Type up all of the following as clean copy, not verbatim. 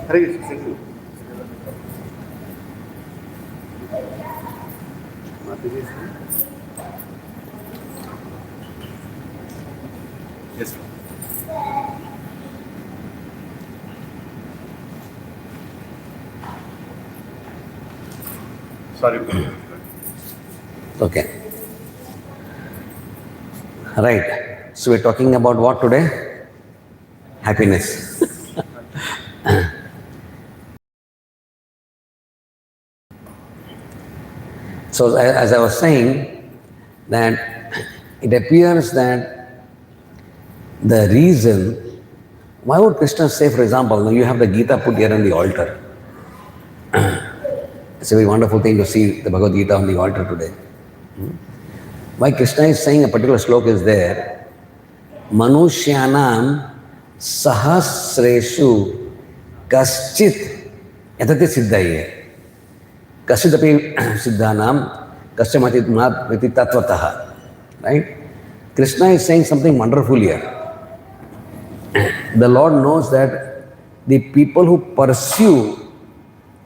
Hare Krishna, thank you. Mataji. Yes. Sorry. Okay. Right. So we're talking about what today? Happiness. So as I was saying, that it appears that the reason, why would Krishna say, for example, now you have the Gita put here on the altar. It's a very wonderful thing to see the Bhagavad Gita on the altar today. Why Krishna is saying a particular sloka is there, Manushyanam sahasreshu kaschit yatati siddhaiye. Kashidapi siddhanam kasyamatid mat viti tatvataha. Right? Krishna is saying something wonderful here. The Lord knows that the people who pursue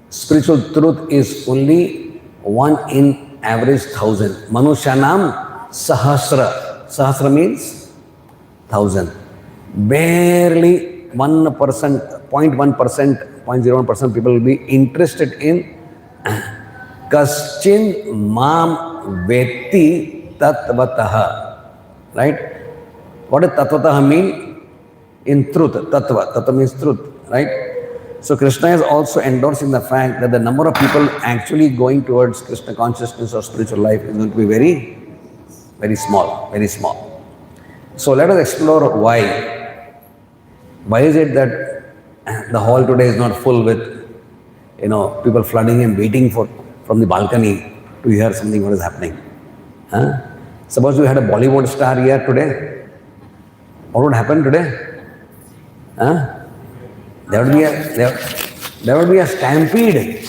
spiritual truth is only 1 in average 1,000. Manushyanam sahasra. Sahasra means 1,000. Barely 1%, 0.1%, 0.01% people will be interested in kaschin mam veti tatvataha. Right? What does tatvataha mean? In truth, tattva. Tattva means truth. Right? So Krishna is also endorsing the fact that the number of people actually going towards Krishna consciousness or spiritual life is going to be very, very small, very small. So let us explore why. Why is it that the hall today is not full with, people flooding and waiting from the balcony to hear something what is happening? Huh? Suppose we had a Bollywood star here today, what would happen today? Huh? There would be a stampede,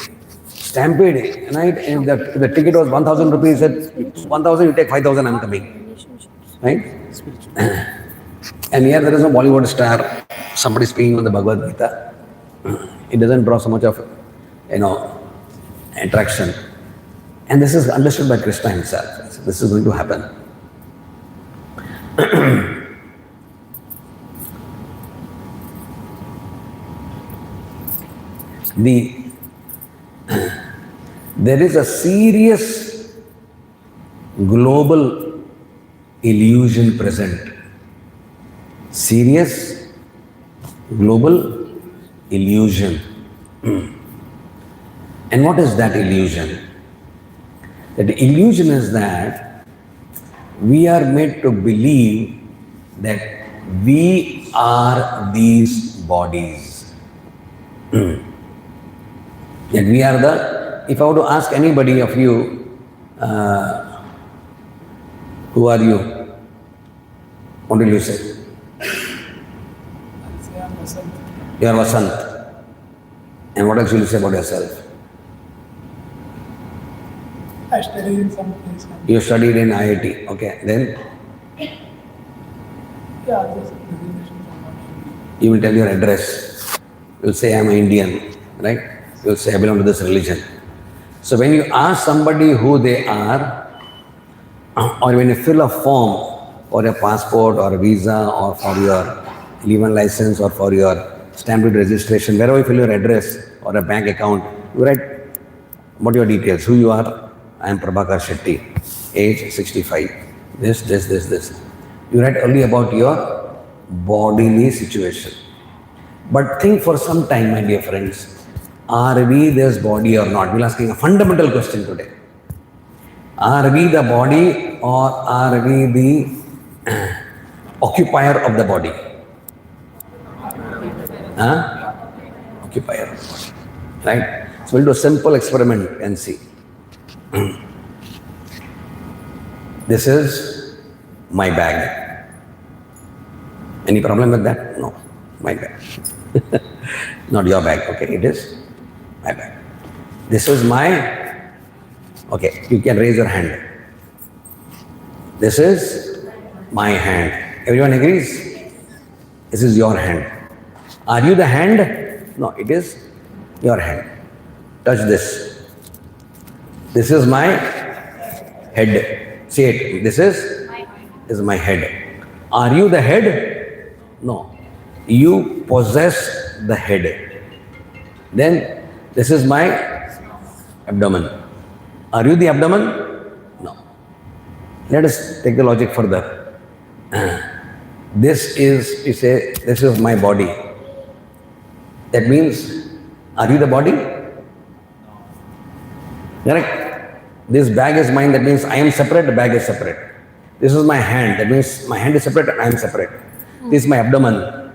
right? And the ticket was 1,000 rupees. Said 1,000, you take 5,000. I'm coming, right? And here there is a Bollywood star, somebody speaking on the Bhagavad Gita. It doesn't draw so much of, attraction. And this is understood by Krishna himself. So this is going to happen. There is a serious global illusion present. Serious global illusion. And what is that illusion? That illusion is that we are made to believe that we are these bodies. That we are if I were to ask anybody of you, who are you? What will you say? You are Vasant. And what else will you say about yourself? I studied in some place. You studied in IIT. Okay. Then? Yeah, just designation. You will tell your address. You will say, I am Indian. Right? You will say, I belong to this religion. So when you ask somebody who they are, or when you fill a form for a passport or a visa or for your leave and license or for your stamped registration, wherever you fill your address or a bank account, you write what your details, who you are. I am Prabhakar Shetty, age 65, this. You write only about your bodily situation. But think for some time, my dear friends, are we this body or not? We're asking a fundamental question today. Are we the body or are we the occupier of the body? Huh? Occupier of the body. Right? So we'll do a simple experiment and see. This is my bag. Any problem with that? No. My bag. Not your bag. Okay, it is my bag. This is my... Okay, you can raise your hand. This is my hand. Everyone agrees? This is your hand. Are you the hand? No, it is your hand. Touch this. This is my head. See it. This is my head. Are you the head? No. You possess the head. Then this is my abdomen. Are you the abdomen? No. Let us take the logic further. This is my body. That means, are you the body? Correct? This bag is mine, that means I am separate, the bag is separate. This is my hand, that means my hand is separate and I am separate. This is my abdomen.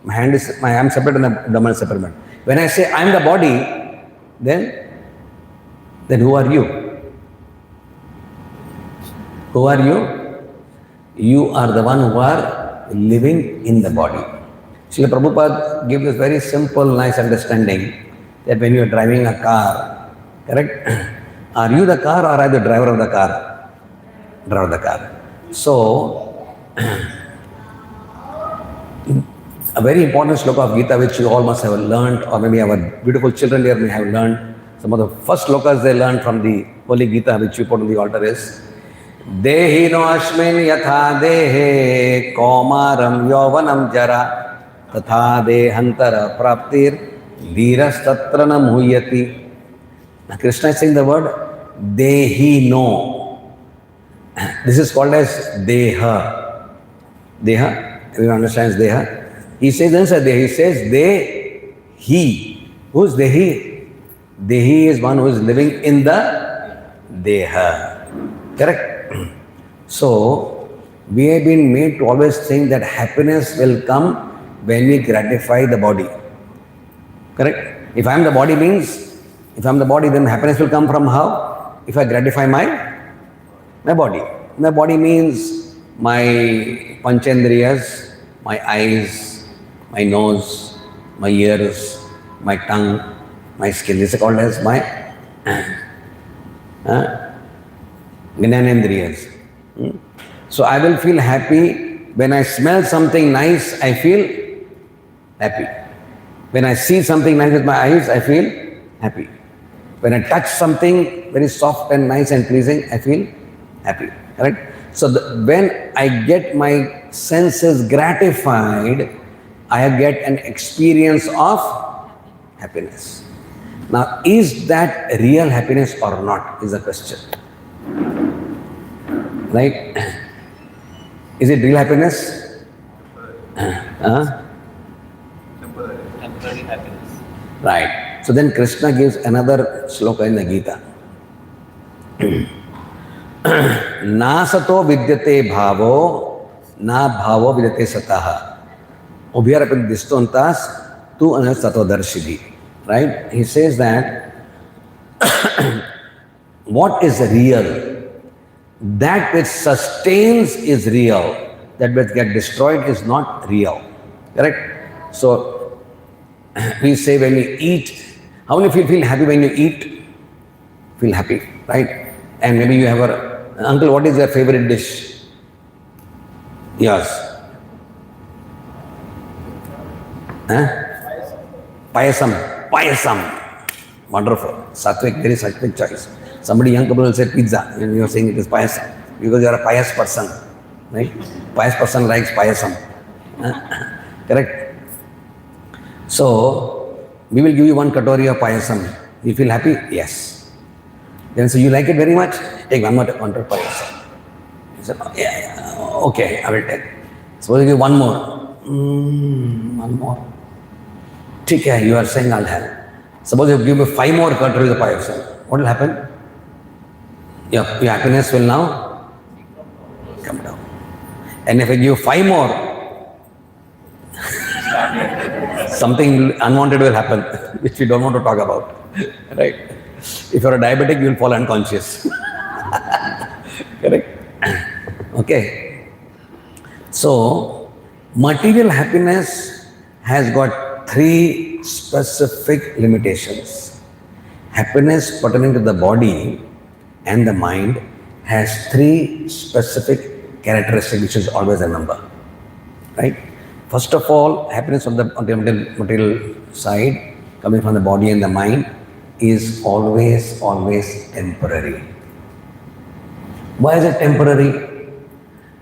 I am separate and the abdomen is separate. When I say I am the body, then who are you? Who are you? You are the one who are living in the body. Srila Prabhupada gave this very simple, nice understanding that when you are driving a car, correct? Are you the car or are you the driver of the car? Driver of the car. So, a very important sloka of Gita which you all must have learned, or maybe our beautiful children here may have learned. Some of the first slokas they learned from the Holy Gita which we put on the altar is Dehi no ashmin yatha dehe kaumaram yovanam jara tatha dehantara praptir dhiras tatra na muhyati. Now Krishna is saying the word Dehi no. This is called as Deha. Deha, everyone understands Deha? He says inside Deha, he says Dehi. Who is Dehi? Dehi is one who is living in the Deha. Correct? So, we have been made to always think that happiness will come when we gratify the body. Correct? If I am the body means, if I am the body, then happiness will come from how? If I gratify my body. My body means my panchendriyas, my eyes, my nose, my ears, my tongue, my skin. This is called as my Gnanendriyas. So I will feel happy when I smell something nice, I feel happy. When I see something nice with my eyes, I feel happy. When I touch something very soft and nice and pleasing, I feel happy. Correct? So when I get my senses gratified, I get an experience of happiness. Now, is that real happiness or not, is the question. Right? Is it real happiness? Temporary happiness. Right. So then Krishna gives another sloka in the Gita. Nasato vidyate bhavo, na bhavo vidyate sataha. Ubhyarapi distontas tu anasato darshidi. Right? He says that what is real? That which sustains is real. That which gets destroyed is not real. Correct? So, we say when you eat, how many of you feel happy when you eat? Feel happy, right? And maybe you have uncle, what is your favorite dish? Yes. Payasam. Payasam. Wonderful. Sattvic, very sattvic choice. Somebody young couple will say pizza, and you are saying it is payasam, because you are a pious person, right? Pious person likes payasam. Correct? So, we will give you one katori of payasam. You feel happy? Yes. Then so you like it very much? Take one more payasam. He said, yeah, okay, I will take. Suppose you give one more. One more. Okay, you are saying I'll have. Suppose you give me 5 more katoris of payasam. What will happen? Your happiness will now come down. And if I give 5 more, something unwanted will happen, which we don't want to talk about. Right? If you are a diabetic, you will fall unconscious. Correct? Okay. So, material happiness has got 3 specific limitations. Happiness pertaining to the body and the mind has 3 specific characteristics which is always remember. Right? First of all, happiness on the material side coming from the body and the mind, is always, always temporary. Why is it temporary?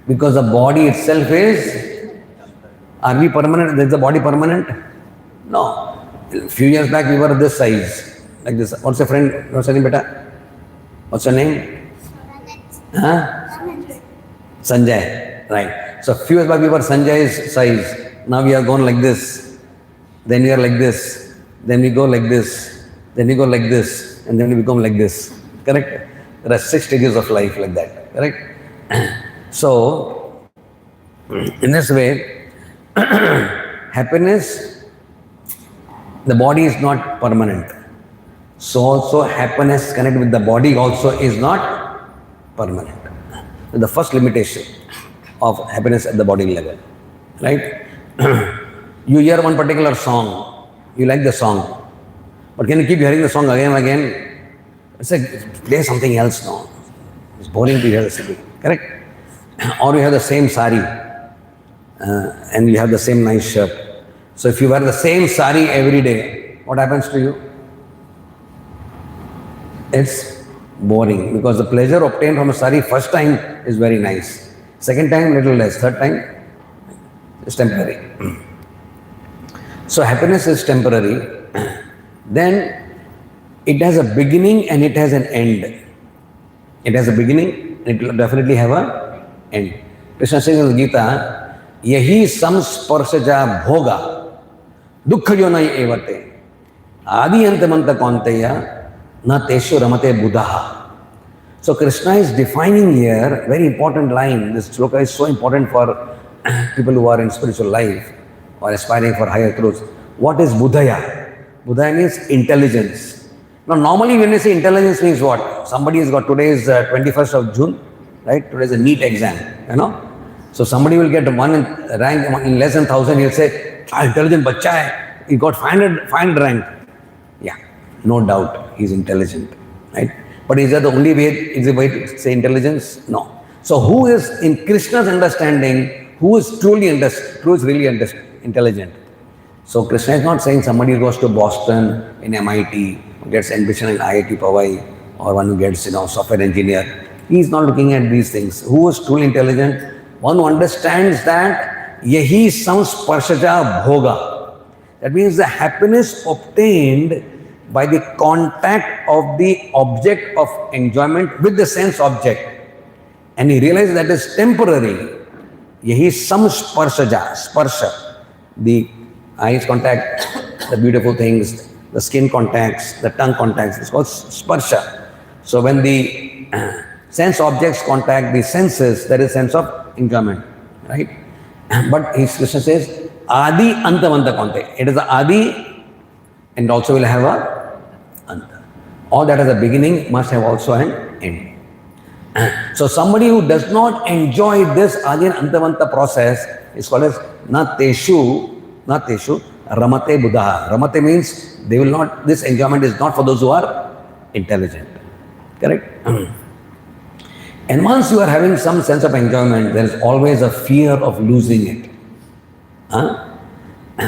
Because the body itself is, are we permanent? Is the body permanent? No. A few years back we were this size, like this. What's your friend? What's your name, beta? What's your name? Huh? Sanjay. Right. So a few years back we were Sanjay's size. Now we are gone like this. Then we are like this. Then we go like this. Then we go like this. And then we become like this. Correct? There are 6 stages of life like that. Correct? So, in this way, happiness, the body is not permanent. So also happiness connected with the body also is not permanent. The first limitation of happiness at the body level. Right? You hear one particular song, you like the song, but can you keep hearing the song again and again? It's like, play something else now. It's boring to hear the singing. Correct? Or you have the same sari and you have the same nice shirt. So if you wear the same sari every day, what happens to you? It's boring, because the pleasure obtained from a sari first time is very nice. Second time, little less. Third time, it's temporary. So happiness is temporary. Then it has a beginning and it has an end. It has a beginning, it will definitely have a end. Krishna says in the Gita, Yahi samsparsaja bhoga dukkha yonai evate adi antamanta konteya na teshu ramate buddha. So Krishna is defining here very important line. This shloka is so important for people who are in spiritual life or aspiring for higher truths. What is buddhaya? Buddhaya means intelligence. Now normally when we say intelligence means what? Somebody has got, today is 21st of June, right? Today is a NEET exam, you know. So somebody will get one rank in less than 1,000, he'll say, intelligent bachcha hai, he got 500 rank. Yeah, no doubt, he's intelligent, right? But is that the only way, is the way to say intelligence? No. So who is, in Krishna's understanding, who is truly really intelligent? So Krishna is not saying somebody who goes to Boston in MIT, gets admission in IIT Powai, or one who gets, software engineer. He is not looking at these things. Who is truly intelligent? One who understands that yahi samsparshaja bhoga. That means the happiness obtained by the contact of the object of enjoyment with the sense object. And he realizes that is temporary. Yahi samsparshaja, sparsha. The eyes contact the beautiful things, the skin contacts, the tongue contacts. It's called sparsha. So when the sense objects contact the senses, there is sense of enjoyment, right? But Krishna says, Adi Antamanta Kante. It is the Adi and also will have a Anta. All that has a beginning must have also an end. So somebody who does not enjoy this Adi and Antamanta process is called as Nateshu Ramate Buddha. Ramate means they will not, this enjoyment is not for those who are intelligent. Correct? And once you are having some sense of enjoyment, there is always a fear of losing it. Huh?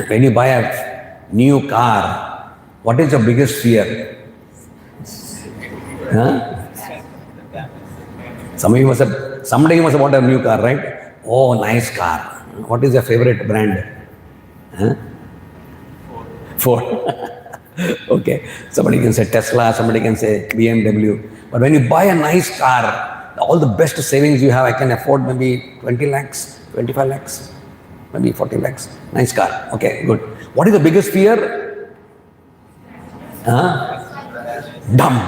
When you buy a new car, what is your biggest fear? Huh? Someday you must have bought a new car, right? Oh, nice car. What is your favorite brand? Huh? Ford. Okay. Somebody can say Tesla, somebody can say BMW. But when you buy a nice car, all the best savings you have, I can afford maybe 20 lakhs, 25 lakhs, maybe 40 lakhs. Nice car. Okay, good. What is the biggest fear? Dumb.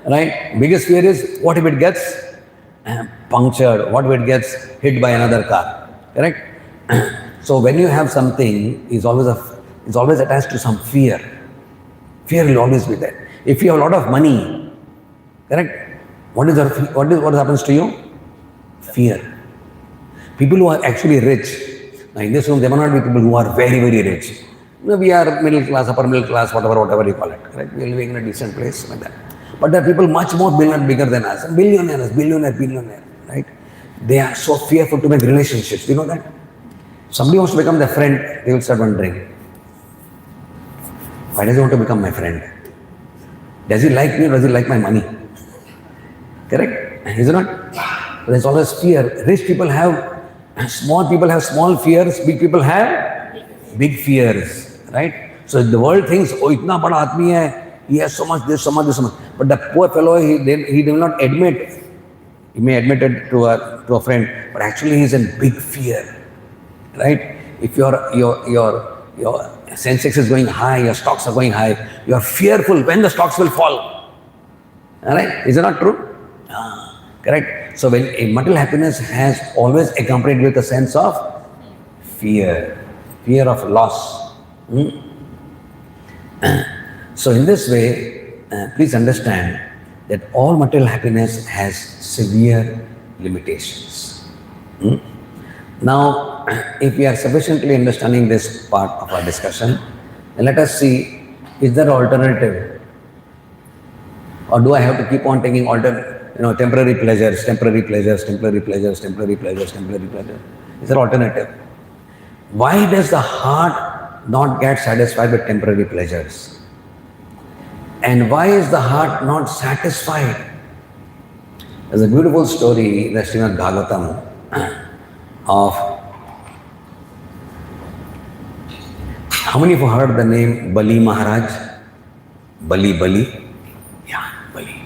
Right? Biggest fear is, what if it gets punctured? What if it gets hit by another car? Correct? So when you have something, it's always attached to some fear. Fear will always be there. If you have a lot of money, correct? What happens to you? Fear. People who are actually rich. Now in this room, there may not be people who are very, very rich. We are middle class, upper middle class, whatever you call it. Correct? We are living in a decent place like that. But there are people much more bigger than us. Billionaire, right? They are so fearful to make relationships. You know that? Somebody wants to become their friend, they will start wondering. Why does he want to become my friend? Does he like me or does he like my money? Correct? Is it not? There's always fear. Rich people have small fears, big people have big fears. Right? So the world thinks, oh, itna bada aadmi hai, he has so much this, so much this, so much. But the poor fellow, he will not admit. He may admit it to a friend, but actually he's in big fear. Right? If your Sensex is going high, your stocks are going high, you are fearful when the stocks will fall. Alright? Is it not true? Correct? So when a material happiness has always accompanied with a sense of fear of loss. So in this way, please understand that all material happiness has severe limitations. Now, if we are sufficiently understanding this part of our discussion, then let us see, is there an alternative? Or do I have to keep on taking temporary pleasures? Is there alternative? Why does the heart not get satisfied with temporary pleasures? And why is the heart not satisfied? There's a beautiful story in the Srimad Bhagavatam of, how many of you heard the name Bali Maharaj? Bali? Yeah, Bali,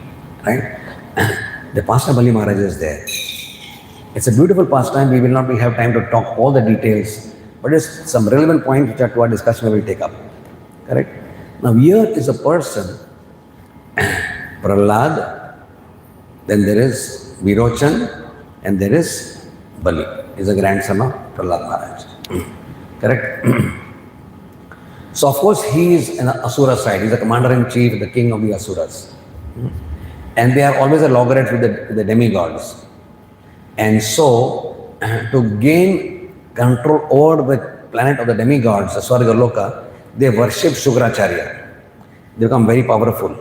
right? The pastor Bali Maharaj is there. It's a beautiful pastime. We will not have time to talk all the details, but it's some relevant points which are to our discussion we will take up. Correct? Now here is a person, Prahlad, then there is Virochan, and there is Bali. Is a grandson of Prahlad Maharaj. Correct? So of course he is in the Asura side. He is the commander-in-chief, the king of the Asuras. And they are always at loggerheads with the demigods. And so to gain control over the planet of the demigods, the Swargaloka, they worship Shukracharya. They become very powerful.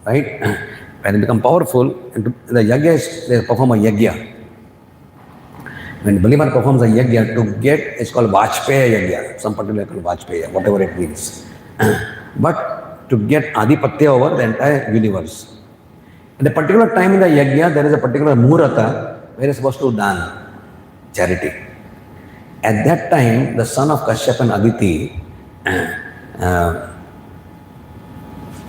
Right? When they become powerful, the yagyas, they perform a yagya. When Baliman performs a yagya, to get, it's called Vajpaya yagya, some particular called Vajpaya, whatever it means. But to get Adipatya over the entire universe. At a particular time in the yagya, there is a particular muhurta where it's supposed to dan, charity. At that time, the son of Kashyap and Aditi,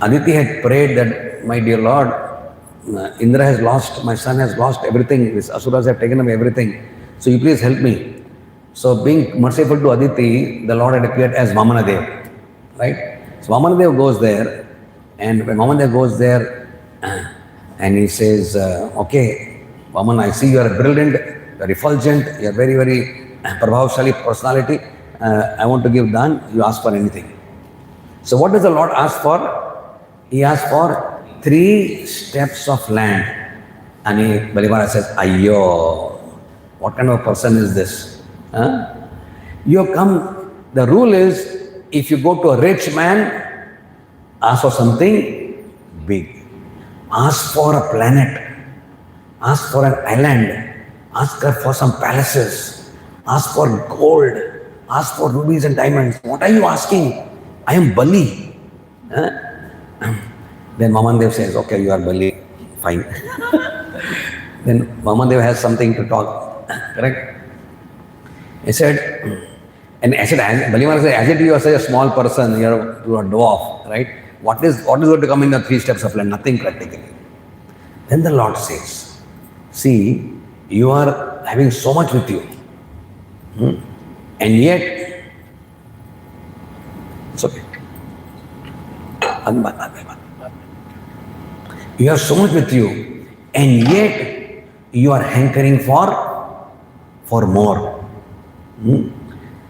Aditi had prayed that, my dear Lord, Indra has lost, my son has lost everything, these Asuras have taken away everything. So you please help me. So being merciful to Aditi, the Lord had appeared as Vamanadev. Right? So Vamanadev goes there, and when Vamanadev goes there, and he says, okay, Vaman, I see you are brilliant, you are effulgent, you are very, very prabhavshali personality. I want to give dan, you ask for anything. So what does the Lord ask for? He asked for 3 steps of land. And Balivara says, Ayyo, what kind of a person is this? You have come, the rule is, if you go to a rich man, ask for something big. Ask for a planet. Ask for an island. Ask for some palaces. Ask for gold. Ask for rubies and diamonds. What are you asking? I am Bali. Then Vamandev says, okay, you are Bali. Fine. Then Vamandev has something to talk. Correct? He said, Baliman said, as it you are such a small person, you are a dwarf, right? What is going to come in the 3 steps of land? Nothing practically. Then the Lord says, see, you are having so much with you. And yet, it's okay. You have so much with you, and yet you are hankering for more.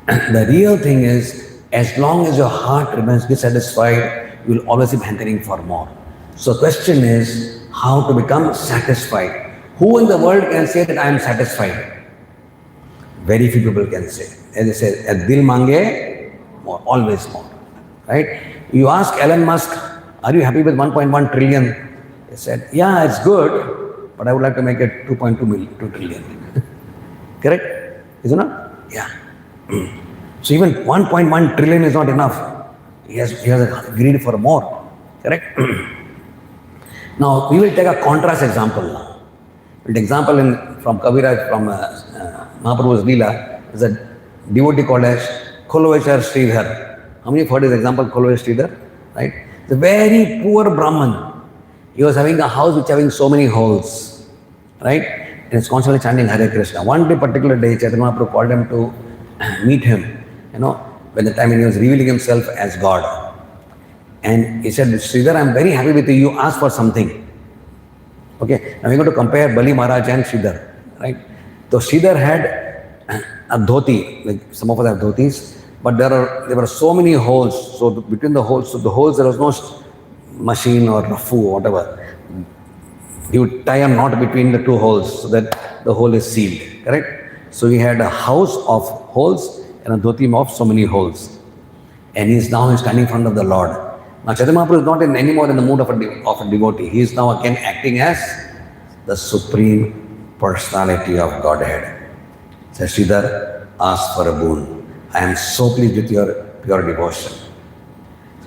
The real thing is, as long as your heart remains dissatisfied, you will always be hankering for more. So the question is, how to become satisfied? Who in the world can say that I am satisfied? Very few people can say. As they say, dil mange, more, always more. Right? You ask Elon Musk, are you happy with 1.1 trillion? He said, yeah, it's good, but I would like to make it 2 trillion. Correct? Is it not? Yeah. So even 1.1 trillion is not enough. He has a greed for more. Correct? Now, we will take a contrast example now. We'll take example from Kaviraj, from Mahaprabhu's Leela, is a devotee called as Kolovechar Sridhar. How many have heard his example, Kolovechar Sridhar? Right? It's a very poor Brahman. He was having a house which having so many holes. Right? And he's constantly chanting Hare Krishna. One day, particular day, Chaitanya Mahaprabhu called him to meet him, when the time when he was revealing himself as God. And he said, Sridhar, I'm very happy with you. You asked for something. Okay, now we're going to compare Bali Maharaj and Sridhar, right? So Sridhar had a dhoti, like some of us have dhotis, but there were so many holes. So between the holes, there was no machine or rafu or whatever. He would tie a knot between the two holes so that the hole is sealed, correct? So he had a house of holes and a dhoti of so many holes. And he's standing in front of the Lord. Now Chaitanya Mahaprabhu is not anymore in the mood of a devotee. He is now again acting as the Supreme Personality of Godhead. Says, Sridhar, ask for a boon. I am so pleased with your pure devotion.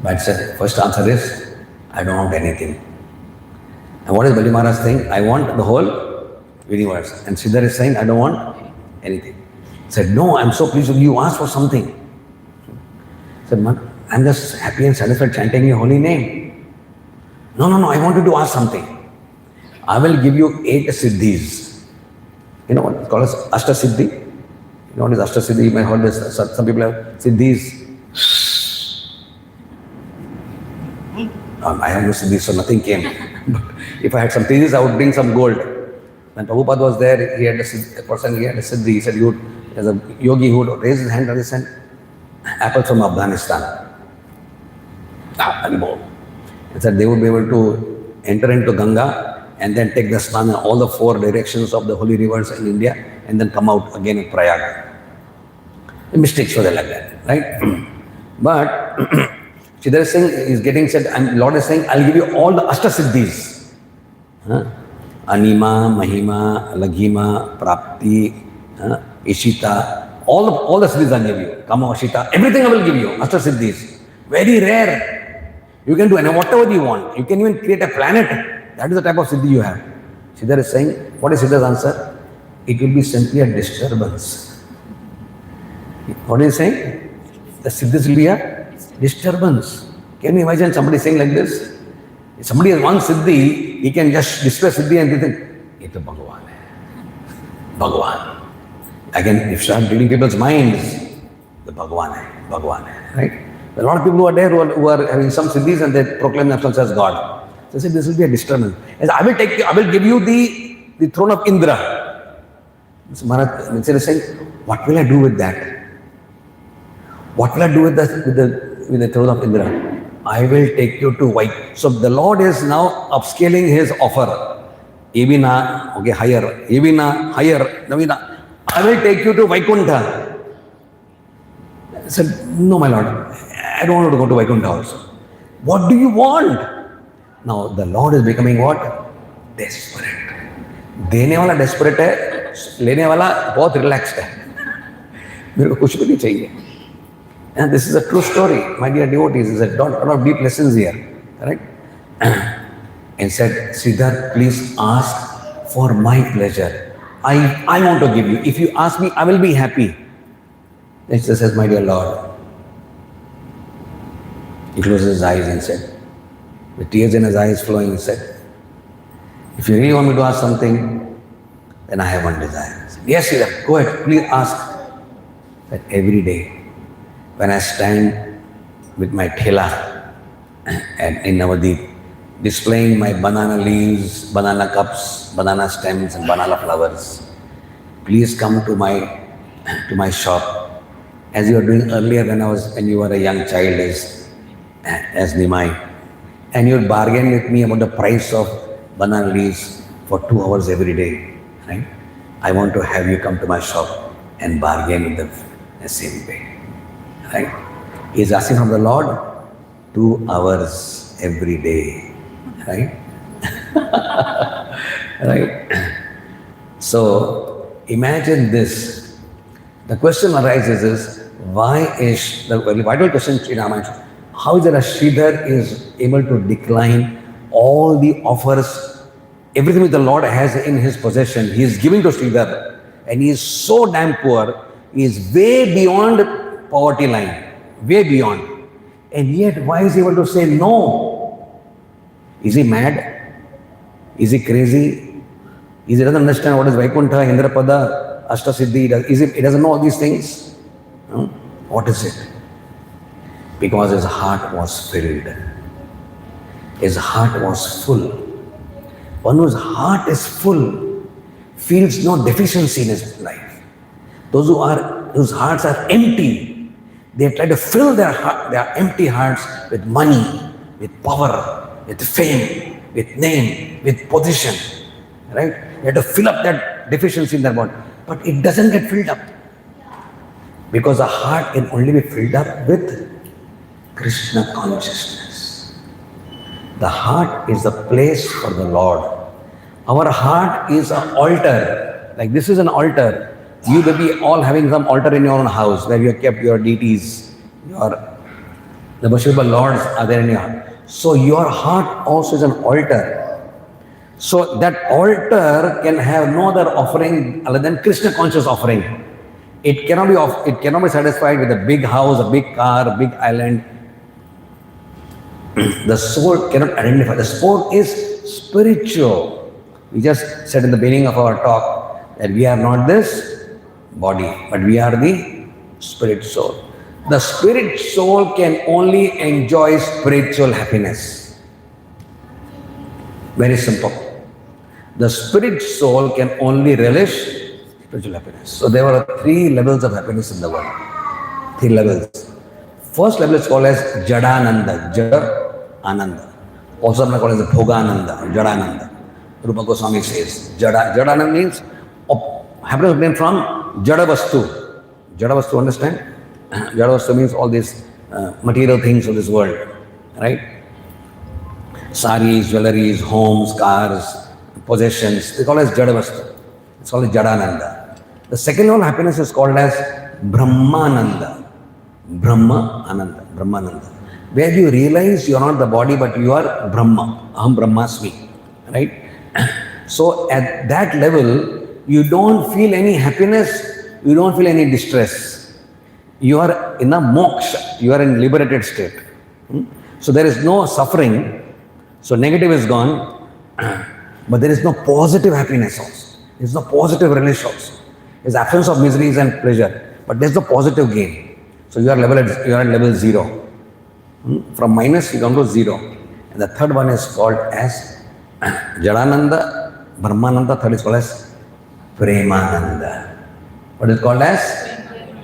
But said, first answer is, I don't want anything. And what is Bali Maharaj saying? I want the whole universe. And Sridhar is saying, I don't want anything. He said, no, I'm so pleased with you. Ask for something. He said, I'm just happy and satisfied chanting your holy name. No, I want you to ask something. I will give you 8 siddhis. You know what it's called as Ashta Siddhi? You know what is Ashta Siddhi? You may have heard this. Some people have siddhis. I have no siddhis, so nothing came. But if I had some siddhis, I would bring some gold. When Prabhupada was there, he had a siddhi. He said, as a yogi who would raise his hand and he sent apples from Afghanistan. He said they would be able to enter into Ganga and then take the snan in all the 4 directions of the holy rivers in India and then come out again in Prayag. The mistakes were like that, right? But Sridhar is saying, Lord is saying, I'll give you all the Ashtasiddhis. Anima, Mahima, Laghima, Prapti, Ishita, all the siddhis I'll give you. Kama, Ashita, everything I will give you, Ashtasiddhis. Very rare. You can do whatever you want. You can even create a planet. That is the type of siddhi you have. Sridhar is saying, what is Sridhar's answer? It will be simply a disturbance. What is he saying? The siddhis will be a disturbance. Can you imagine somebody saying like this? If somebody has one siddhi, he can just display siddhi and they think, it is Bhagavan. Bhagavan. Again, if you start reading people's minds, the Bhagavan, right? A lot of people who are there who are having some siddhis and they proclaim themselves as God. So they say this will be a disturbance. As I will give you the throne of Indra. So Maharaj is saying, what will I do with that? What will I do with the throne of Indra? I will take you to Vaikuntha. So the Lord is now upscaling his offer. Evina, okay, higher. Evina, higher. Navina, I will take you to Vaikuntha. I said, no, my Lord, I don't want to go to Vaikuntha also. What do you want? Now the Lord is becoming what? Desperate. देने वाला desperate है, लेने वाला बहुत relaxed है. मेरे को कुछ भी नहीं चाहिए. And this is a true story, my dear devotees. There's a lot of deep lessons here, correct? And said, Sridhar, please ask for my pleasure. I want to give you. If you ask me, I will be happy. Then he says, my dear Lord. He closes his eyes and said, with tears in his eyes flowing, he said, if you really want me to ask something, then I have one desire. Said, yes, Sridhar, go ahead, please ask. That every day, when I stand with my thela in Navadip, displaying my banana leaves, banana cups, banana stems and banana flowers, please come to my shop, as you were doing earlier when you were a young child as Nimai. And you would bargain with me about the price of banana leaves for 2 hours every day, right? I want to have you come to my shop and bargain with the same way, right? He is asking from the Lord 2 hours every day, right? Right? So imagine this. The question arises is, why is the very vital question in Ramayan? How is it a Sridhar is able to decline all the offers, everything which the Lord has in his possession, he is giving to Sridhar, and he is so damn poor, he is way beyond poverty line, way beyond. And yet, why is he able to say no? Is he mad? Is he crazy? He doesn't understand what is Vaikuntha, Indrapada, Ashtasiddhi? He doesn't know all these things? What is it? Because his heart was filled. His heart was full. One whose heart is full feels no deficiency in his life. Those whose hearts are empty, they try to fill their empty hearts with money, with power, with fame, with name, with position. Right? They have to fill up that deficiency in their body. But it doesn't get filled up. Because a heart can only be filled up with Krishna consciousness. The heart is the place for the Lord. Our heart is an altar. Like this is an altar. You may be all having some altar in your own house where you have kept your deities, the worshipable lords are there in your heart. So your heart also is an altar. So that altar can have no other offering other than Krishna conscious offering. It cannot be satisfied with a big house, a big car, a big island. The soul cannot identify. The soul is spiritual. We just said in the beginning of our talk that we are not this body, but we are the spirit soul. The spirit soul can only enjoy spiritual happiness. Very simple. The spirit soul can only relish spiritual happiness. So there were 3 levels of happiness in the world. 3 levels. First level is called as Jadananda, Jada Ananda. Also called as Bhogananda, Jadananda. Rupa Goswami says, Jadananda means happiness came from Jadavastu. Jadavastu, understand? Jadavastu means all these material things of this world, right? Saris, jewelries, homes, cars, possessions, they call as Jadavastu. It's called as Jadananda. The second level of happiness is called as Brahmananda. Brahmananda. Where you realize you are not the body but you are Brahma. Aham Brahmasmi. Right? So at that level, you don't feel any happiness, you don't feel any distress. You are in a moksha, you are in liberated state. So there is no suffering, so negative is gone, but there is no positive happiness also. There is no positive relish also. There is absence of miseries and pleasure, but there is no positive gain. So you are at level 0. From minus you come to 0. And the third one is called as Jadananda, Brahmananda. Third is called as Premananda. What is called as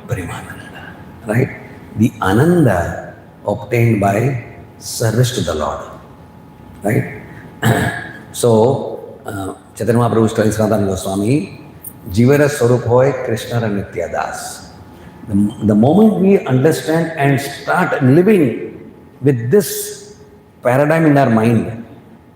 Premananda, right? The Ananda obtained by service to the Lord, right? So, Chaitanya Mahaprabhu is telling Sanatana Goswami, Jivara Swarup hoy Krishna Nitya Das. The moment we understand and start living with this paradigm in our mind,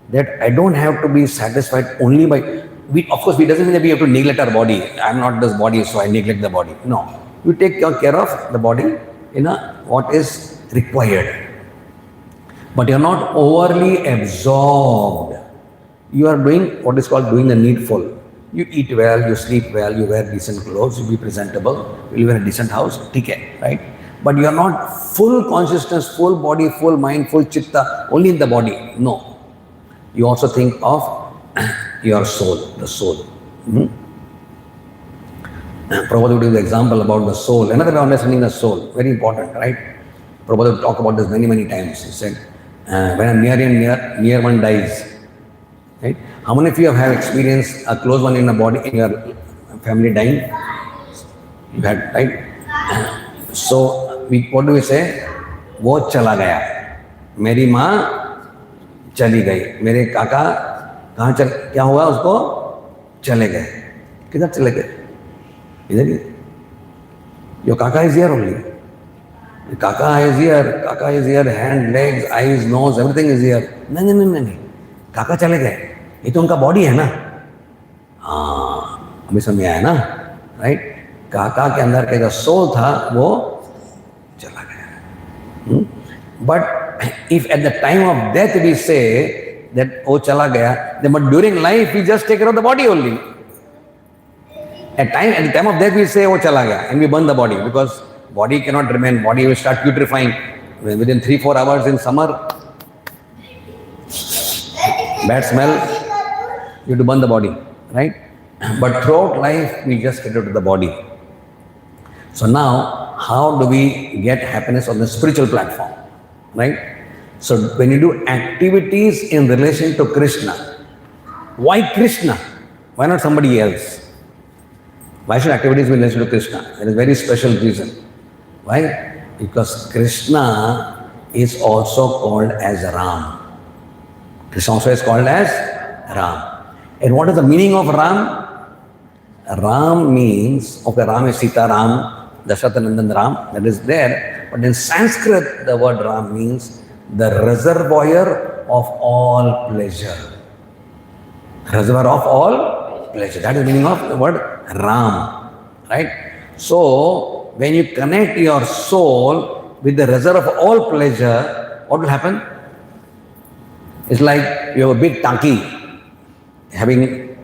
that I don't have to be satisfied only by, of course, it doesn't mean that we have to neglect our body. I am not this body, so I neglect the body. No. You take care of the body in what is required. But you are not overly absorbed. You are doing what is called doing the needful. You eat well, you sleep well, you wear decent clothes, you be presentable, you live in a decent house, right? But you are not full consciousness, full body, full mind, full chitta, only in the body. No. You also think of your soul, the soul. Prabhupada would give the example about the soul. Another way of understanding the soul, very important, right? Prabhupada would talk about this many, many times. He said, when a near one dies, right? How many of you have experienced a close one in a body, in your family dying? You had, right? So, what do we say? वो चला गया, मेरी माँ चली गई, मेरे काका क्या हुआ उसको? चले गए. किधर चले गए? इधर ही. Your kaka is here only. Kaka is here, hand, legs, eyes, nose, everything is here. नहीं. काका चले गए. ये तो उनका बॉडी है ना. हाँ, अभी समझ आया ना, राइट? काका के अंदर का जो सोल था वो चला गया. But if at the time of death we say that, oh, chala gaya, then but during life we just take care of the body only. At the time of death we say, oh, chala gaya, and we burn the body, because body cannot remain, body will start putrefying. Within 3-4 hours in summer, bad smell, you have to burn the body, right? But throughout life, we just get rid of the body. So now, how do we get happiness on the spiritual platform, right? So when you do activities in relation to Krishna, why Krishna? Why not somebody else? Why should activities be in relation to Krishna? There is a very special reason. Why? Because Krishna is also called as Ram. Krishna also is called as Ram. And what is the meaning of Ram? Ram means, okay, Ram is Sita Ram, Dasharatha Ram, that is there. But in Sanskrit, the word Ram means the reservoir of all pleasure. Reservoir of all pleasure. That is the meaning of the word Ram, right? So, when you connect your soul with the reservoir of all pleasure, what will happen? It's like you have a big tanki having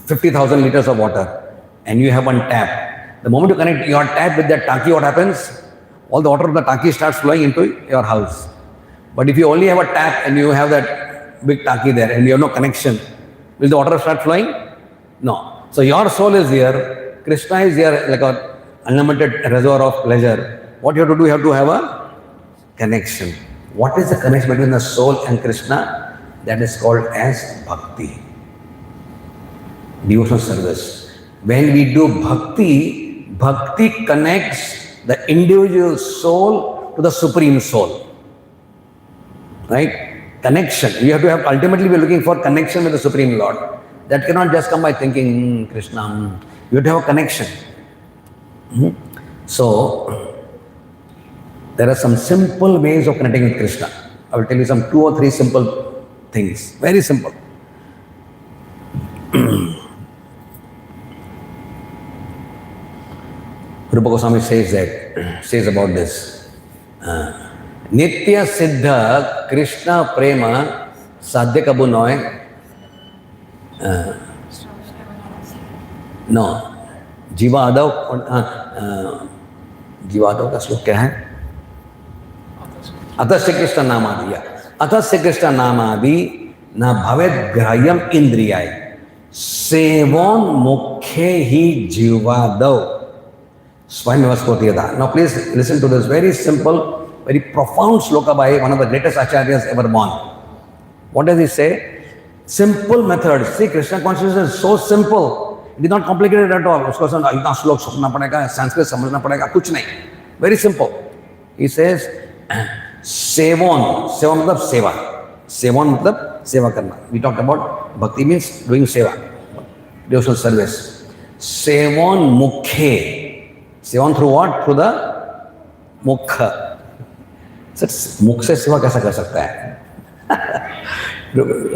50,000 liters of water, and you have one tap. The moment you connect your tap with that tanki, what happens? All the water of the tanki starts flowing into your house. But if you only have a tap and you have that big tanki there and you have no connection, will the water start flowing? No. So your soul is here, Krishna is here like an unlimited reservoir of pleasure. What you have to do, you have to have a connection. What is the connection between the soul and Krishna? That is called as bhakti. Devotional service. When we do bhakti, bhakti connects the individual soul to the supreme soul. Right? Connection. You have to have, ultimately we are looking for connection with the Supreme Lord. That cannot just come by thinking, Krishna. You have to have a connection. So, there are some simple ways of connecting with Krishna. I will tell you some 2 or 3 simple things. Very simple. Rupa Goswami says about this. Nitya Siddha Krishna Prema Sadhya Kabu Noy. No. Jiva Adav का श्लोक क्या है? अतः श्री कृष्ण नामादि. अतः श्री कृष्ण नामादि न भवेद ग्राह्यम इंद्रियाय सेवोन मुख्य ही जीवादव स्वयं. Now please listen to this very simple, very profound sloka by one of the greatest acharyas ever born. What does he say? Simple method. See, Krishna consciousness is so simple. It is not complicated at all. उसको इतना श्लोक समझना पड़ेगा, संस्कृत समझना पड़ेगा, कुछ नहीं. Very simple. He says, seven. Seven मतलब सेवा. सेवन मतलब सेवा करना. We talked about bhakti means doing seva, devotional service. सेवन मुख्य. सेवन through what? Through the mukha. मुख से सेवा कैसा कर सकता है?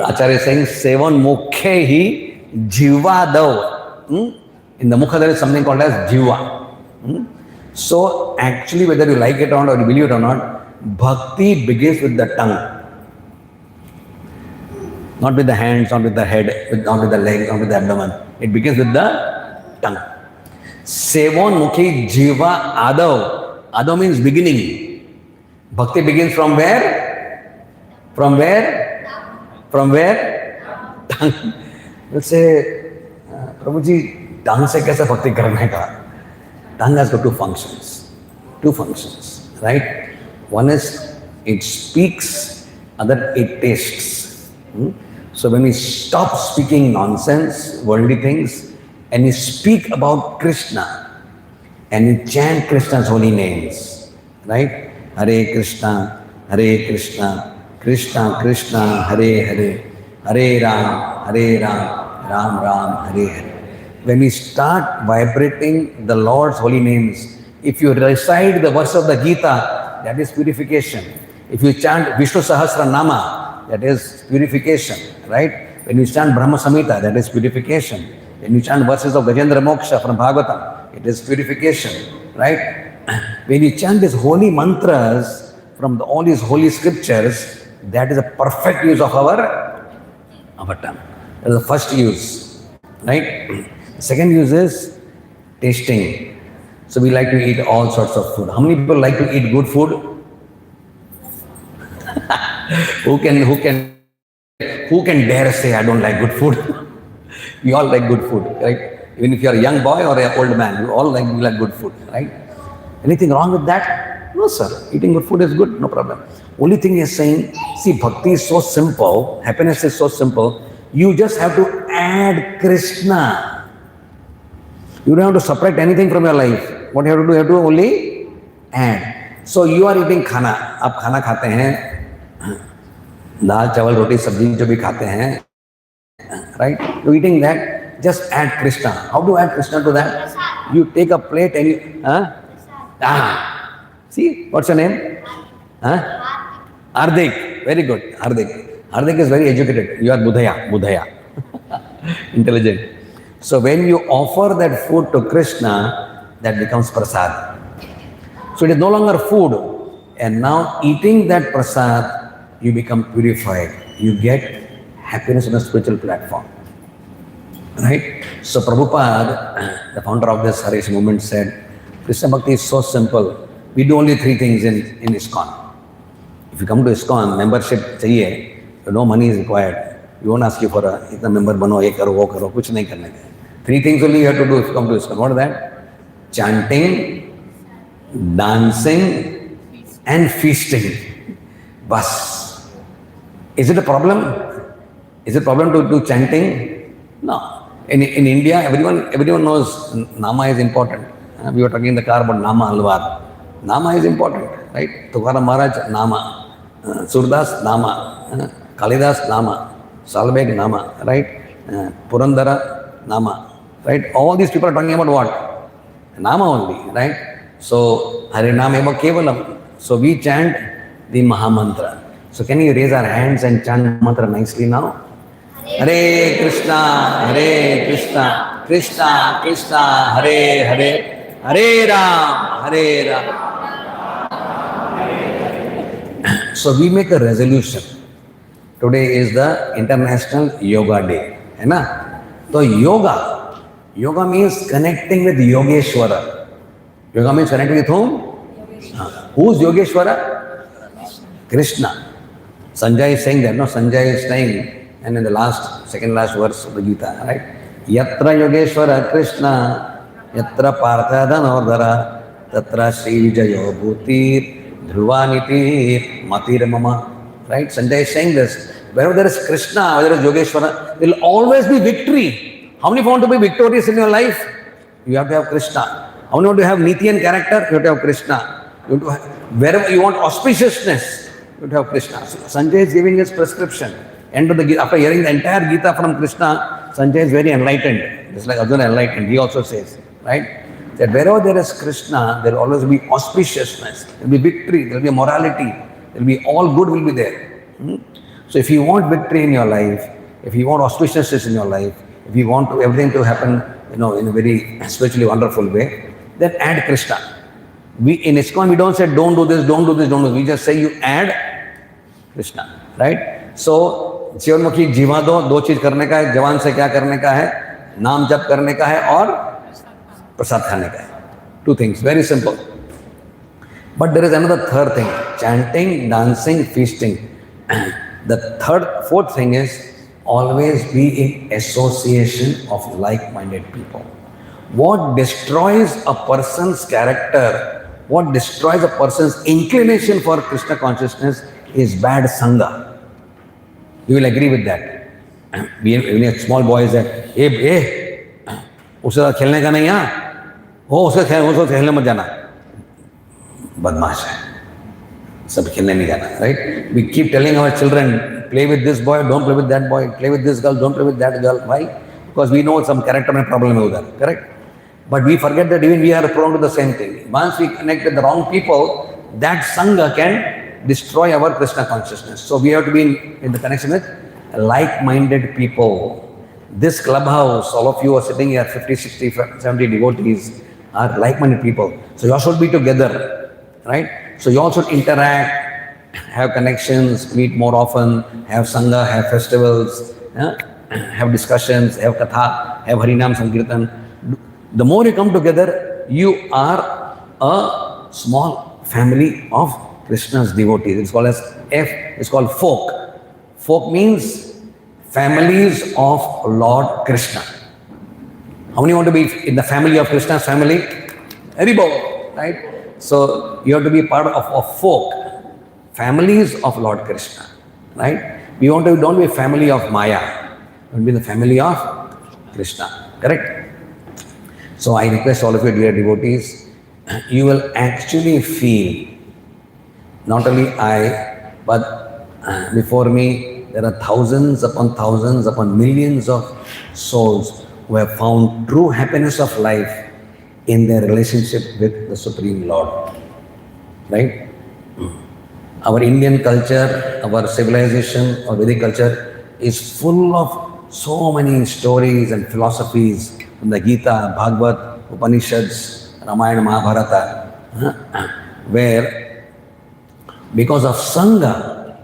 Acharya saying seven mukhe hi jivadav. In the mukha there is something called as jiva. So actually, whether you like it or not, or you believe it or not, bhakti begins with the tongue. Not with the hands, not with the head, not with the legs, not with the abdomen. It begins with the tongue. Sevan mukhi jiva adav. Adav means beginning. Bhakti begins from where? From where? From where? Tongue. You'll say, Prabhuji, tongue se kaise bhakti karne ka? Tongue has got two functions, right? One is it speaks, other it tastes. So when we stop speaking nonsense, worldly things, and we speak about Krishna, and we chant Krishna's holy names, right? Hare Krishna, Krishna Krishna, Hare Hare, Hare Ram, Ram Ram, Hare Hare. When we start vibrating the Lord's holy names, if you recite the verse of the Gita, that is purification. If you chant Vishnu Sahasra Nama, that is purification, right? When you chant Brahma Samhita, that is purification. When you chant verses of Gajendra Moksha from Bhagavatam, it is purification, right? When you chant these holy mantras, all these holy scriptures, that is a perfect use of our tongue. That is the first use, right? Second use is tasting. So we like to eat all sorts of food. How many people like to eat good food? Who can dare say I don't like good food? We all like good food, right? Even if you are a young boy or an old man, you all like good food, right? Anything wrong with that? No, sir. Eating good food is good, no problem. Only thing is saying, see, bhakti is so simple, happiness is so simple, you just have to add Krishna. You don't have to subtract anything from your life. What you have to do, you have to only add. So you are eating khana. आप खाना खाते हैं, दाल चावल रोटी सब्जी जो भी खाते हैं, right? You eating that, just add Krishna. How do you add Krishna to that? You take a plate and you, see, what's your name? Hardik. Very good, Hardik. Hardik is very educated. You are Budhaya. Intelligent. So when you offer that food to Krishna, that becomes prasad. So it is no longer food. And now eating that prasad, you become purified. You get happiness on a spiritual platform. Right? So Prabhupada, the founder of this Harish movement, said, Krishna Bhakti is so simple. We do only three things in ISKCON. If you come to ISKCON, membership chahiye, no money is required. We won't ask you for a itna member bano, ye karo, wo karo, kuch nahi karne ka. Three things only you have to do if you come to ISKCON. What is that? Chanting, dancing, and feasting. Bas. Is it a problem? Is it a problem to do chanting? No. In India, everyone knows Nama is important. We were talking in the car about Nama Alvar. Nama is important, right? Tukaram Maharaj, Nama. Surdas, Nama. Kalidas, Nama. Salbeg, Nama, right? Purandara, Nama, right? All these people are talking about what? Nama only, right? So, Harinam eva kevalam. So, we chant the Mahamantra. So, can you raise our hands and chant mantra nicely now? Hare Krishna, Krishna Krishna, Hare Hare, Hare Ram. So we make a resolution. Today is the International Yoga Day. है ना? So yoga means connecting with Yogeshwara. Yoga means connecting with whom? Who's Yogeshwara? Krishna. Sanjay is saying that, no? Sanjay is saying, and in the second last verse of the Gita, right? Yatra Yogeshwara Krishna, Yatra Partha Dhanordhara, Tatra Sri Vijayo Bhutir, Dhruvaniti, Matir Mama. Right? Sanjay is saying this. Wherever there is Krishna, whether there is Yogeshwara, there will always be victory. How many want to be victorious in your life? You have to have Krishna. How many want to have Niti and character? You have to have Krishna. You have to have, wherever you want auspiciousness, you have to have Krishna. So Sanjay is giving his prescription. After hearing the entire Gita from Krishna, Sanjay is very enlightened. Just like Arjuna enlightened, he also says, right? That wherever there is Krishna, there will always be auspiciousness, there will be victory, there will be morality, there will be all good will be there. So if you want victory in your life, if you want auspiciousness in your life, if you want everything to happen, in a very spiritually wonderful way, then add Krishna. In ISKCON, we don't say don't do this, don't do this, don't do this. We just say you add Krishna, right? So जीवनमुखी जीवा दो चीज करने का है, जवान से क्या करने का है, नाम जप करने का है और प्रसाद खाने का है. 2 things, very simple. But there is another third thing, chanting, dancing, feasting. The fourth thing is always be in association of like-minded people. What destroys a person's character, what destroys a person's inclination for Krishna consciousness is bad sangha. You will agree with that. When a small boy is there, उसे खेलने का नहीं उसको खेलने मत जाना, बदमाश है, सब खेलने नहीं जाना, right? We keep telling our children, play with this boy, don't play with that boy, play with this girl, don't play with that girl. Why? Because we know some character में problem है उधर, correct? But we forget that even we are prone to the same thing. Once we connect with the wrong people, that sangha can destroy our Krishna consciousness. So we have to be in the connection with like-minded people. This clubhouse, all of you are sitting here, 50, 60, 70 devotees are like-minded people. So you all should be together, right? So you all should interact, have connections, meet more often, have sangha, have festivals, have discussions, have katha, have harinam sankirtan. The more you come together, you are a small family of Krishna's devotees. It's called as it's called folk. Folk means families of Lord Krishna. How many want to be in the family of Krishna's family? Everybody, right? So you have to be part of a folk, families of Lord Krishna, right? We want to don't be a family of Maya. We want to be the family of Krishna, correct? So I request all of you, dear devotees, you will actually feel, not only I, but before me, there are thousands upon millions of souls who have found true happiness of life in their relationship with the Supreme Lord. Right? Our Indian culture, our civilization, our Vedic culture is full of so many stories and philosophies from the Gita, Bhagavad, Upanishads, Ramayana, Mahabharata, where because of Sangha,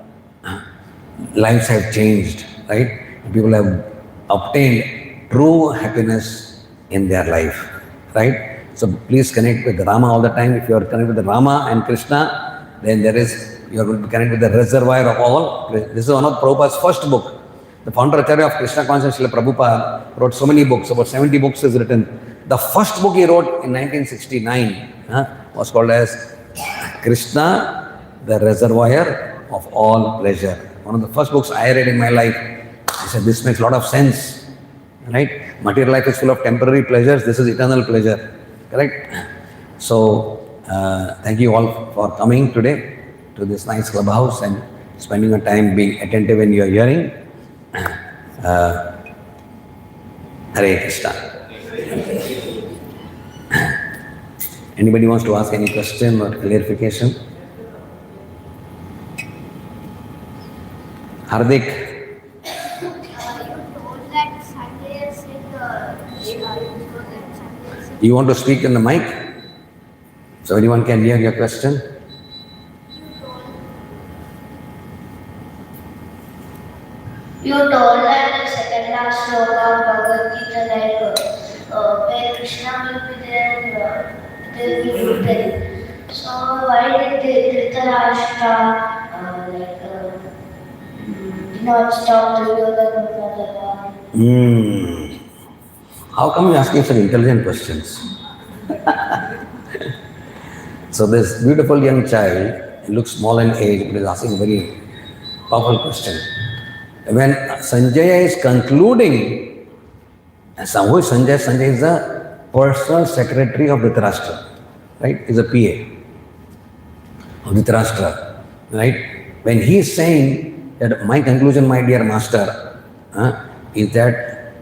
lives have changed, right? People have obtained true happiness in their life, right? So please connect with Rama all the time. If you are connected with Rama and Krishna, then you are going to connect with the reservoir of all. This is one of Prabhupada's first book. The founder Acharya of Krishna Consciousness, Srila Prabhupada, wrote so many books, about 70 books is written. The first book he wrote in 1969 was called as Krishna, the Reservoir of All Pleasure. One of the first books I read in my life. I said, this makes a lot of sense, right? Material life is full of temporary pleasures. This is eternal pleasure, correct? So, thank you all for coming today to this nice clubhouse and spending your time being attentive in your hearing. Hare Krishna. Anybody wants to ask any question or clarification? Hardik. You want to speak in the mic so everyone can hear your question? You told that the second last sloka of Bhagavad Gita, where Krishna will be there, they will be rooted. So why did Dhritarashtra not stop Duryodhana from the war? How come you asking such intelligent questions? So this beautiful young child, he looks small in age, but is asking a very powerful question. When Sanjaya is concluding, and who is Sanjaya? Sanjaya is the personal secretary of Dhritarashtra, right? He's a PA of Dhritarashtra, right? When he is saying that my conclusion, my dear master, is that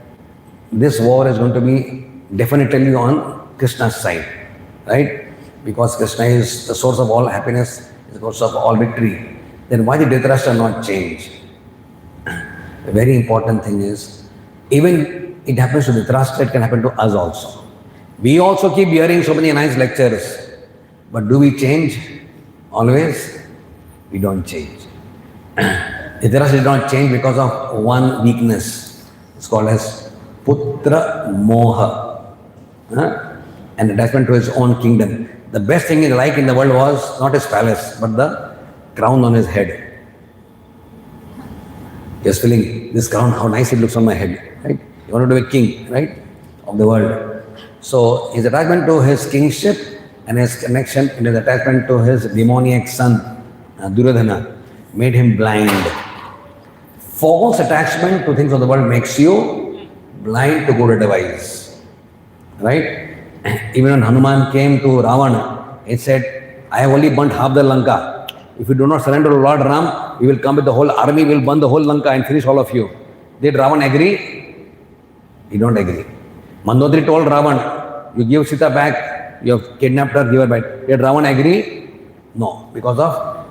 this war is going to be definitely on Krishna's side, right? Because Krishna is the source of all happiness, is the source of all victory. Then why did Dhritarashtra not change? The very important thing is, even it happens to Dhritarashtra, it can happen to us also. We also keep hearing so many nice lectures, but do we change? Always? We don't change. Dhritarashtra did not change because of one weakness. It's called as Putra Moha, an attachment to his own kingdom. The best thing he liked in the world was not his palace, but the crown on his head. He was feeling this crown, how nice it looks on my head, right? He wanted to be king, right, of the world. So his attachment to his kingship and his connection and his attachment to his demoniac son, Duryodhana, made him blind. False attachment to things of the world makes you blind to good advice, right? Even when Hanuman came to Ravana, he said, I have only burnt half the Lanka. If you do not surrender to Lord Ram, we will come with the whole army, we will burn the whole Lanka and finish all of you. Did Ravan agree? He don't agree. Mandodari told Ravan, you give Sita back, you have kidnapped her, give her back. Did Ravan agree? No, because of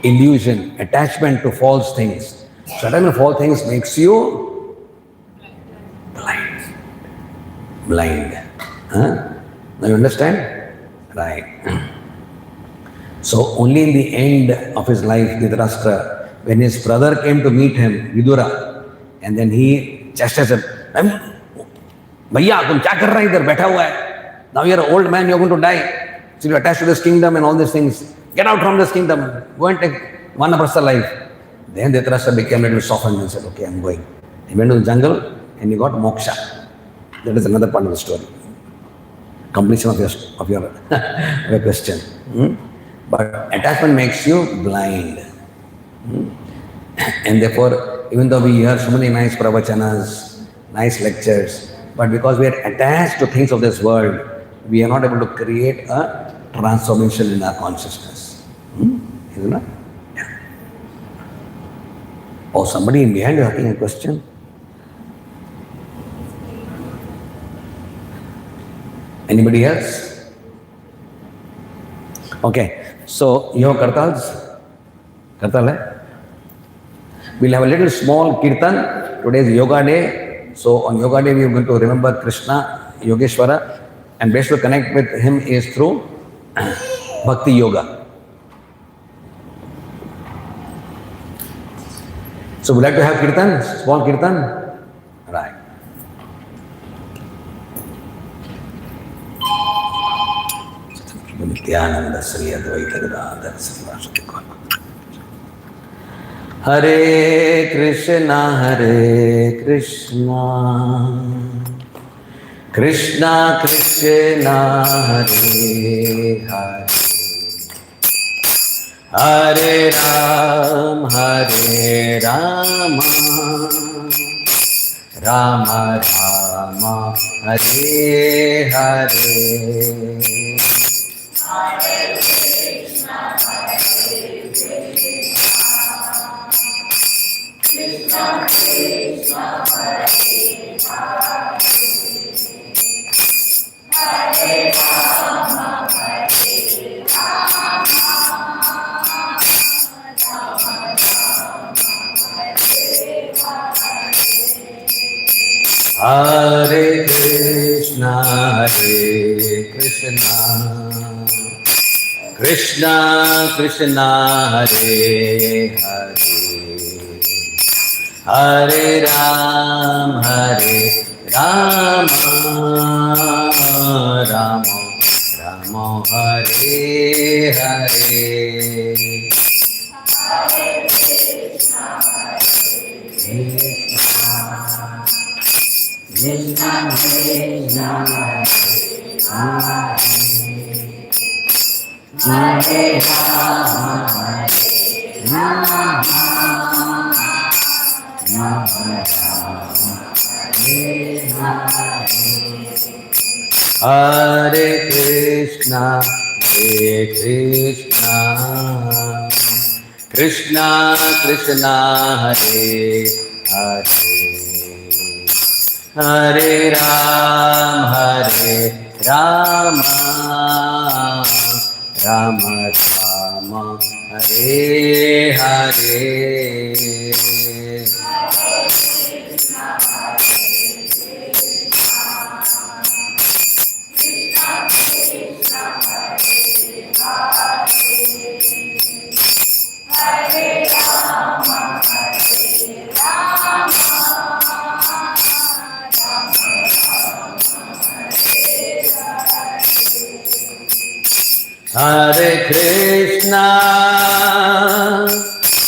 illusion, attachment to false things. So attachment to false things makes you blind. Now you understand? Right. So only in the end of his life, Dhritarashtra, when his brother came to meet him, Vidura, and then he chastised him, Bhaiya, तुम क्या कर रहा है इधर बैठा हुआ है? Now you're an old man, you're going to die. So you're attached to this kingdom and all these things. Get out from this kingdom. Go and take Vanaprastha life. Then Dhritarashtra became a little softened and said, okay, I'm going. He went to the jungle and he got moksha. That is another part of the story. Completion of your question. But attachment makes you blind. And therefore, even though we hear so many nice pravachanas, nice lectures, but because we are attached to things of this world, we are not able to create a transformation in our consciousness. Isn't it? Yeah. Oh, somebody in behind is asking a question. Anybody else? Okay, so you have kartals? Kartal hai? We'll have a little small kirtan. Today is yoga day. So on yoga day we are going to remember Krishna, Yogeshwara, and best to connect with him is through Bhakti Yoga. So would like to have kirtan, small kirtan? Right. Nityananda Sri Advaita Gadadhar Srivasadi Gaura. Hare Krishna, Krishna Krishna, Hare Hare, Hare Ram, Rama Rama, Hare Hare. Hare Krishna, Krishna Krishna, Hare Hare, Hare Ram, Rama Rama, Hare Hare.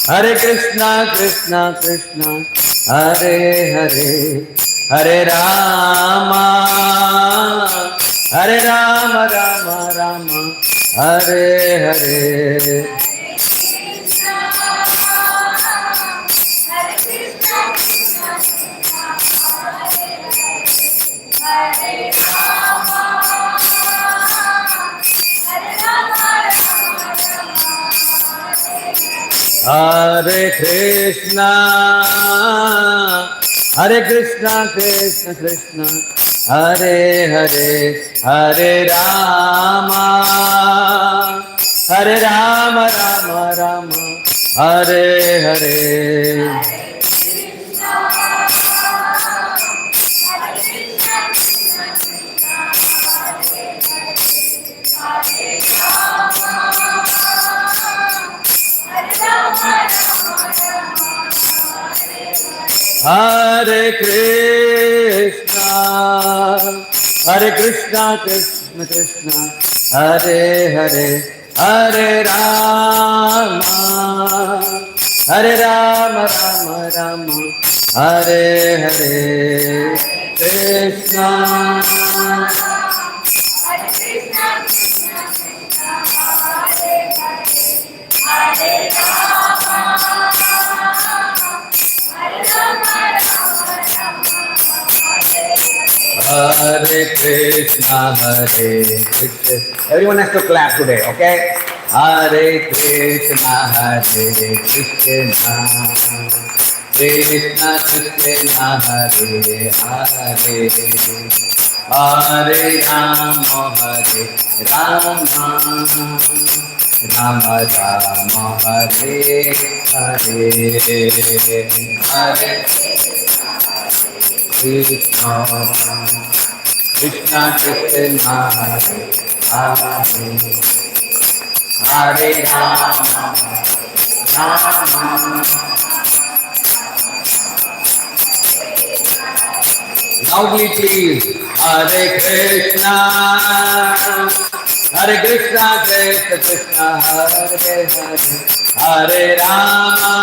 Hare Krishna, Krishna Krishna, Hare Hare, Hare Ram, Rama Rama, Hare Hare. Hare Krishna, Krishna Krishna, Hare Hare, Hare Rama, Rama, Hare Hare. Hare Krishna, Krishna Krishna, Hare Hare, Hare Rama, Rama, Hare Hare. Hare Krishna, Hare Krishna, Krishna Krishna, Hare Hare, Hare Rama, Hare Rama, Rama Rama, Hare Hare, Krishna. Hare Krishna, Hare Krishna. Everyone has to clap today, okay? Hare Krishna, Hare Krishna. Krishna Krishna, Hare Hare. Hare Rama, Hare Rama. Rama Rama, Hare Hare. Hare Krishna, Krishna Krishna, Hare Hare, Hare Rama, Rama. Loudly please. Hare Krishna, Hare Krishna, Krishna Krishna, Hare Hare, Hare Rama,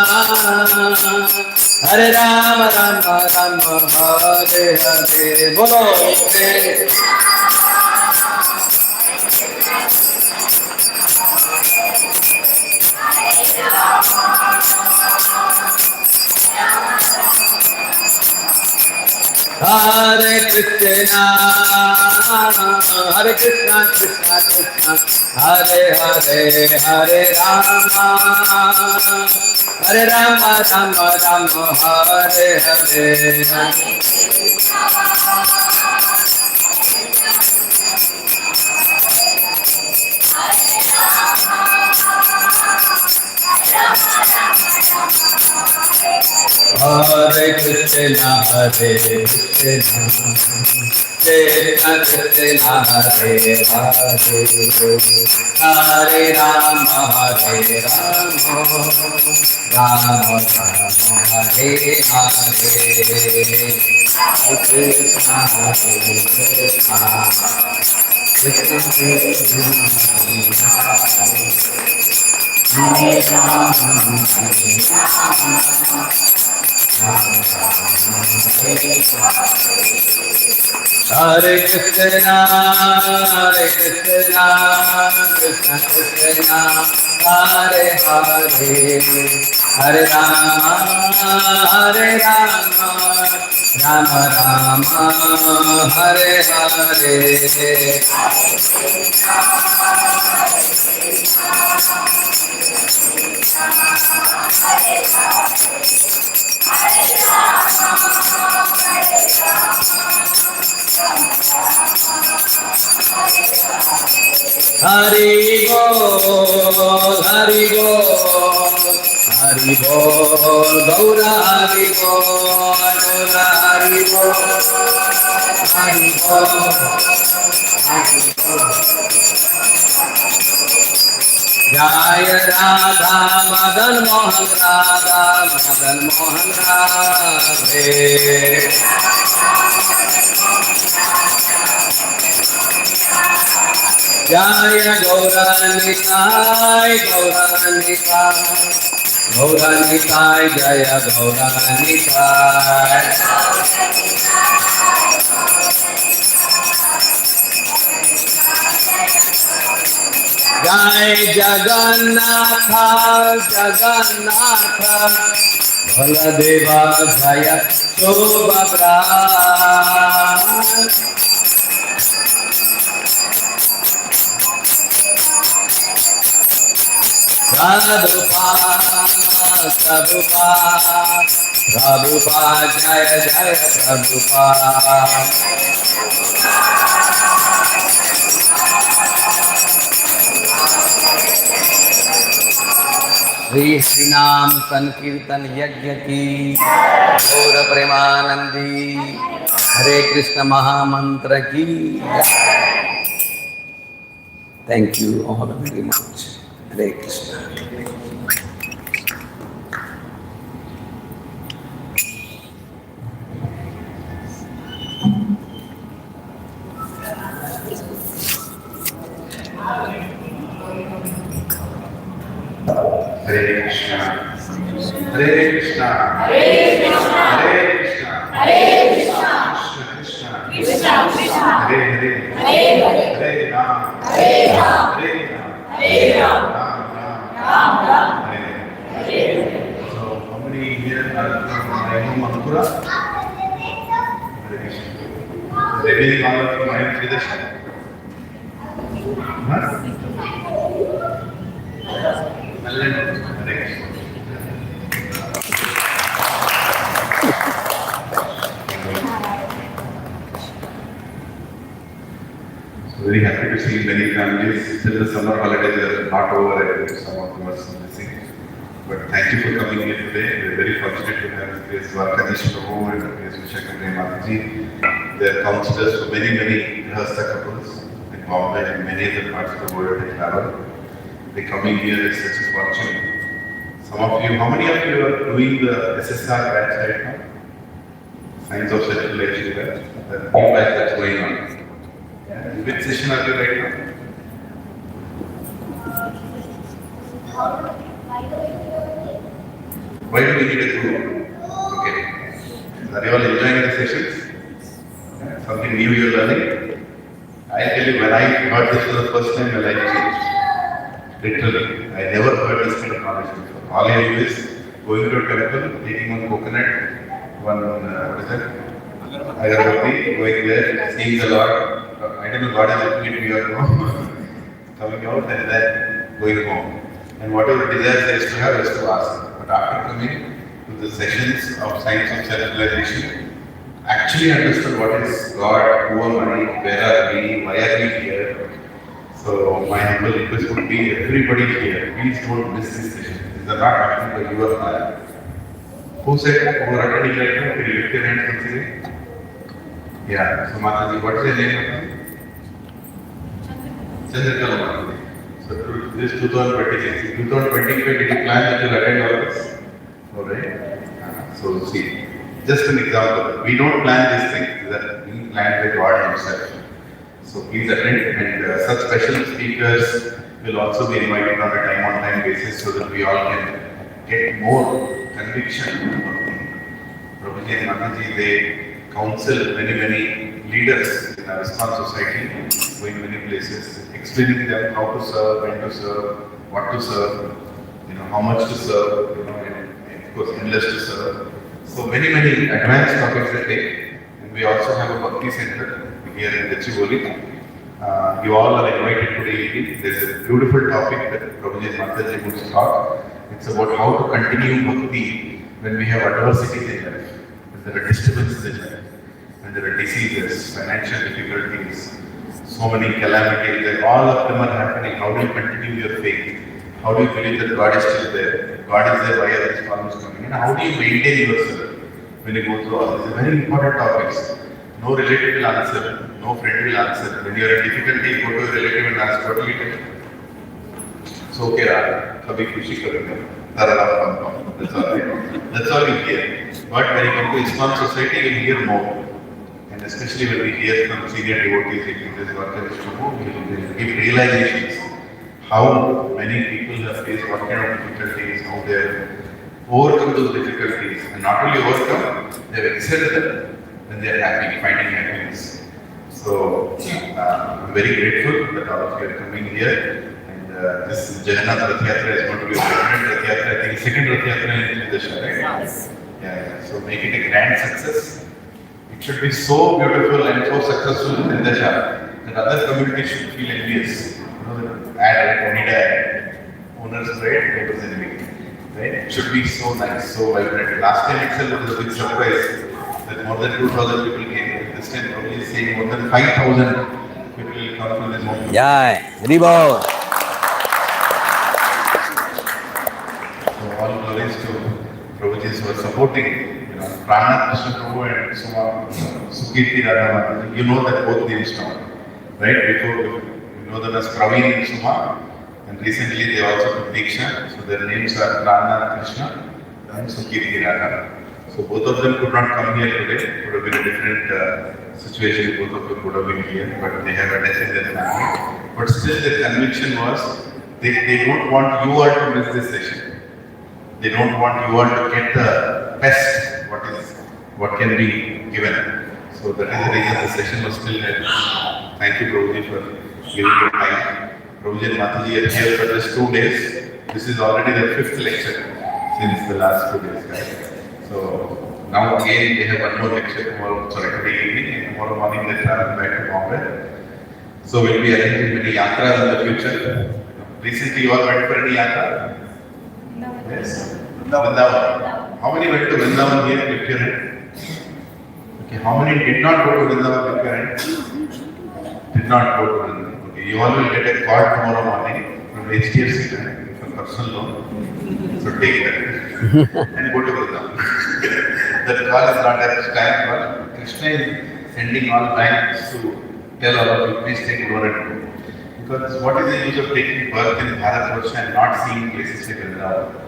Hare Rama, Rama Rama, Hare Hare. Bolo Krishna. Hare Krishna, Hare Krishna, Krishna Krishna, Hare Hare, Hare Rama, Hare Rama, Rama Rama, Hare Hare. Hare Krishna, Hare Krishna, Krishna Krishna, Hare Hare, Hare Rama, Hare Rama, Rama Rama, Hare Hare, Hare Krishna, Hare Krishna, Krishna Krishna, Hare Rama, Hare Rama. Hare Krishna, Hare Krishna, Krishna Krishna, Hare Hare, Hare Rama, Hare Rama, Rama Rama, Hare Hare. Hari Bol, Hari Bol, Hari Bol, Gaura Hari Bol, Gaura Hari Bol, Hari Bol, Hari Bol. Jaya Radha Madan Mohan Radha Madan Mohan Radhe. Jaya Gauranitai, Gauranitai, Gauranitai, Jaya Gauranitai. Jai Jagannatha, Jagannatha, Baladeva Jaya Subhadra. Prabhupada, Prabhupada, Prabhupada, Jaya Jaya Prabhupada. Shri Harinam Sankirtan Yajna ki, Gaura Premanandi, Hare Krishna Mahamantra ki. Thank you all very much. Hare Krishna. Hare Krishna, Hare Krishna, Hare Krishna, Krishna Krishna, Hare Hare, Hare Ram, Hare Ram, Ram Ram, Hare Hare. So, how many here are from my home Manipura? Hare Krishna. Revealing all of you mind Tridashi? So very happy to see many families. Still the summer holidays are not over. Some of them are still missing. But thank you for coming here today. We're very fortunate to have Priya Dwarkadhish Prabhu and Priya Vishaka Mataji. They are counselors for many Grihastha couples in Bombay and many other parts of the world they travel. They coming here is such a fortune. Some of you, how many of you are doing the SSR batch right now? Science of Sexual Relationship batch. The new batch that's going on. Yeah. Which session are you right now? Why do we need a group? Okay. Are you all enjoying the sessions? Yeah. Something new you're learning? I tell you, when I heard this for the first time, my life changed. Literally. I never heard this kind of knowledge before. All I do is going to a temple, taking one coconut, one, what is that? Agarbatti, going there, seeing the Lord. I don't know, God is looking at me or no. Coming out and then going home. And whatever desires there is to have is to ask. But after coming to the sessions of Science of Self-Realization, actually understood what is God, who am I, where are we, why are we here. So my humble request would be everybody here, please don't miss this session. These are not happening by your plan. Who said, who are attending right now? Can you lift your hands and say? Yeah, so Mataji, what is your name? Chandrakala Mataji. So this 2026, 2025, did you plan that you'll attend all this? Alright. So see, just an example. We don't plan these things, these are being planned by God Himself. So please attend, and such special speakers will also be invited on a time-on-time basis so that we all can get more conviction about Prabhuji and Mataji. They counsel many leaders in our ISKCON society, going many places, explaining them how to serve, when to serve, what to serve, how much to serve, and of course endless to serve. So many advanced topics they take. And we also have a Bhakti Center here in Gachibowli. You all are invited today evening. There's a beautiful topic that Prabhuji and Mataji would talk. It's about how to continue Bhakti when we have adversities in life, when there are disturbances in life, when there are diseases, financial difficulties, so many calamities, and all of them are happening. How do you continue your faith? How do you believe that God is still there? God is there, why are these problems coming? And how do you maintain yourself when you go through all this? These are very important topics. No relative will answer, no friend will answer. When you are in difficulty, go to a relative and ask, what will you tell? So okay, kabhi khushi karunga. That's all right. That's all you hear. But when you come to ISKCON society, you hear more. And especially when we hear from senior devotees like this Dwarkadhish Prabhu, we will give realizations. How many people have faced what kind of difficulties, how they have overcome those difficulties. And not only overcome, they have excelled them. And they are happy, finding happiness. So, I'm very grateful that all of you are coming here. And this Jagannath Rath Yatra is going to be a different Rath Yatra. I think second Rath Yatra in Vishaka, right? Yes. Yeah. So make it a grand success. It should be so beautiful and so successful in Vishaka that other communities should feel envious. Owner's pride, neighbor's envy. Right? It should be so nice, so vibrant. Last time itself was a big surprise. That more than 2,000 people came. This time probably saying more than 5,000 people will come from this moment. Jai, Ribo. So all glories to Prabhuji who are supporting, Prana Krishna Prabhu and Sukirti Radha. You know that both names now, right? Before you know them as Praveen and Suma, and recently they also took Diksha. So their names are Prana Krishna and Sukirti Radha. So both of them could not come here today. It would have been a different situation. Both of them would have been here, but they have a death in their family. But still, their conviction was they don't want you all to miss this session. They don't want, you want to get the best, what can be given. So that is the reason the session was still held. Thank you, Prabhuji, for giving your time. Prabhuji and Mataji are here for just 2 days. This is already their 5th lecture since the last 2 days. Right? So now again they have one more lecture tomorrow, today evening, and tomorrow morning they travel back to Bombay. So we'll be arranging many yatras in the future. Recently you all went for any yatra? Yes? Vrindavan. How many went to Vrindavan here? Lift your hand. Okay, how many did not go to Vrindavan? Lift your hand. Did not go to Vrindavan. Okay, you all will get a call tomorrow morning from HDFC Bank for personal loan. So take that and go to Vrindavan. That call is not a scam call. Krishna is sending all banks to tell all of you, please take loan and go. Because what is the use of taking birth in Bharatvarsha and not seeing places like Vrindavan?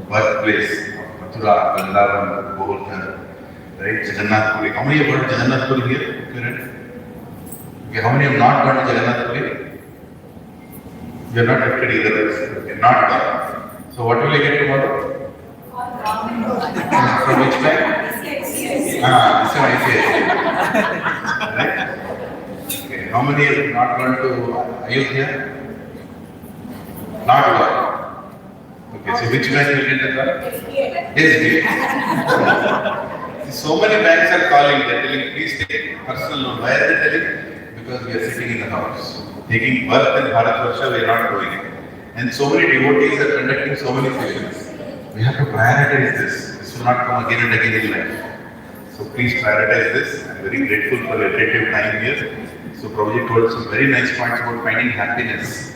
Birthplace of Mathura, Vrindavan, Govardhan, right? Jagannath Puri. How many have gone to Jagannath Puri here? Okay, how many have not gone to Jagannath Puri? You are not lifted either. Okay, not gone. So what will you get tomorrow? From which bank? This one ICICI. Right? Okay, how many have not gone to Ayodhya? Not gone. Okay, so which bank will get the call? SBI. So many banks are calling, they're telling, please take personal loan. Why are they telling? Because we are sitting in the house. Taking birth in Bharatvarsha, we are not doing it. And so many devotees are conducting so many sessions. We have to prioritize this. This will not come again and again in life. So please prioritize this. I'm very grateful for your attentive time here. So Prabhuji told some very nice points about finding happiness.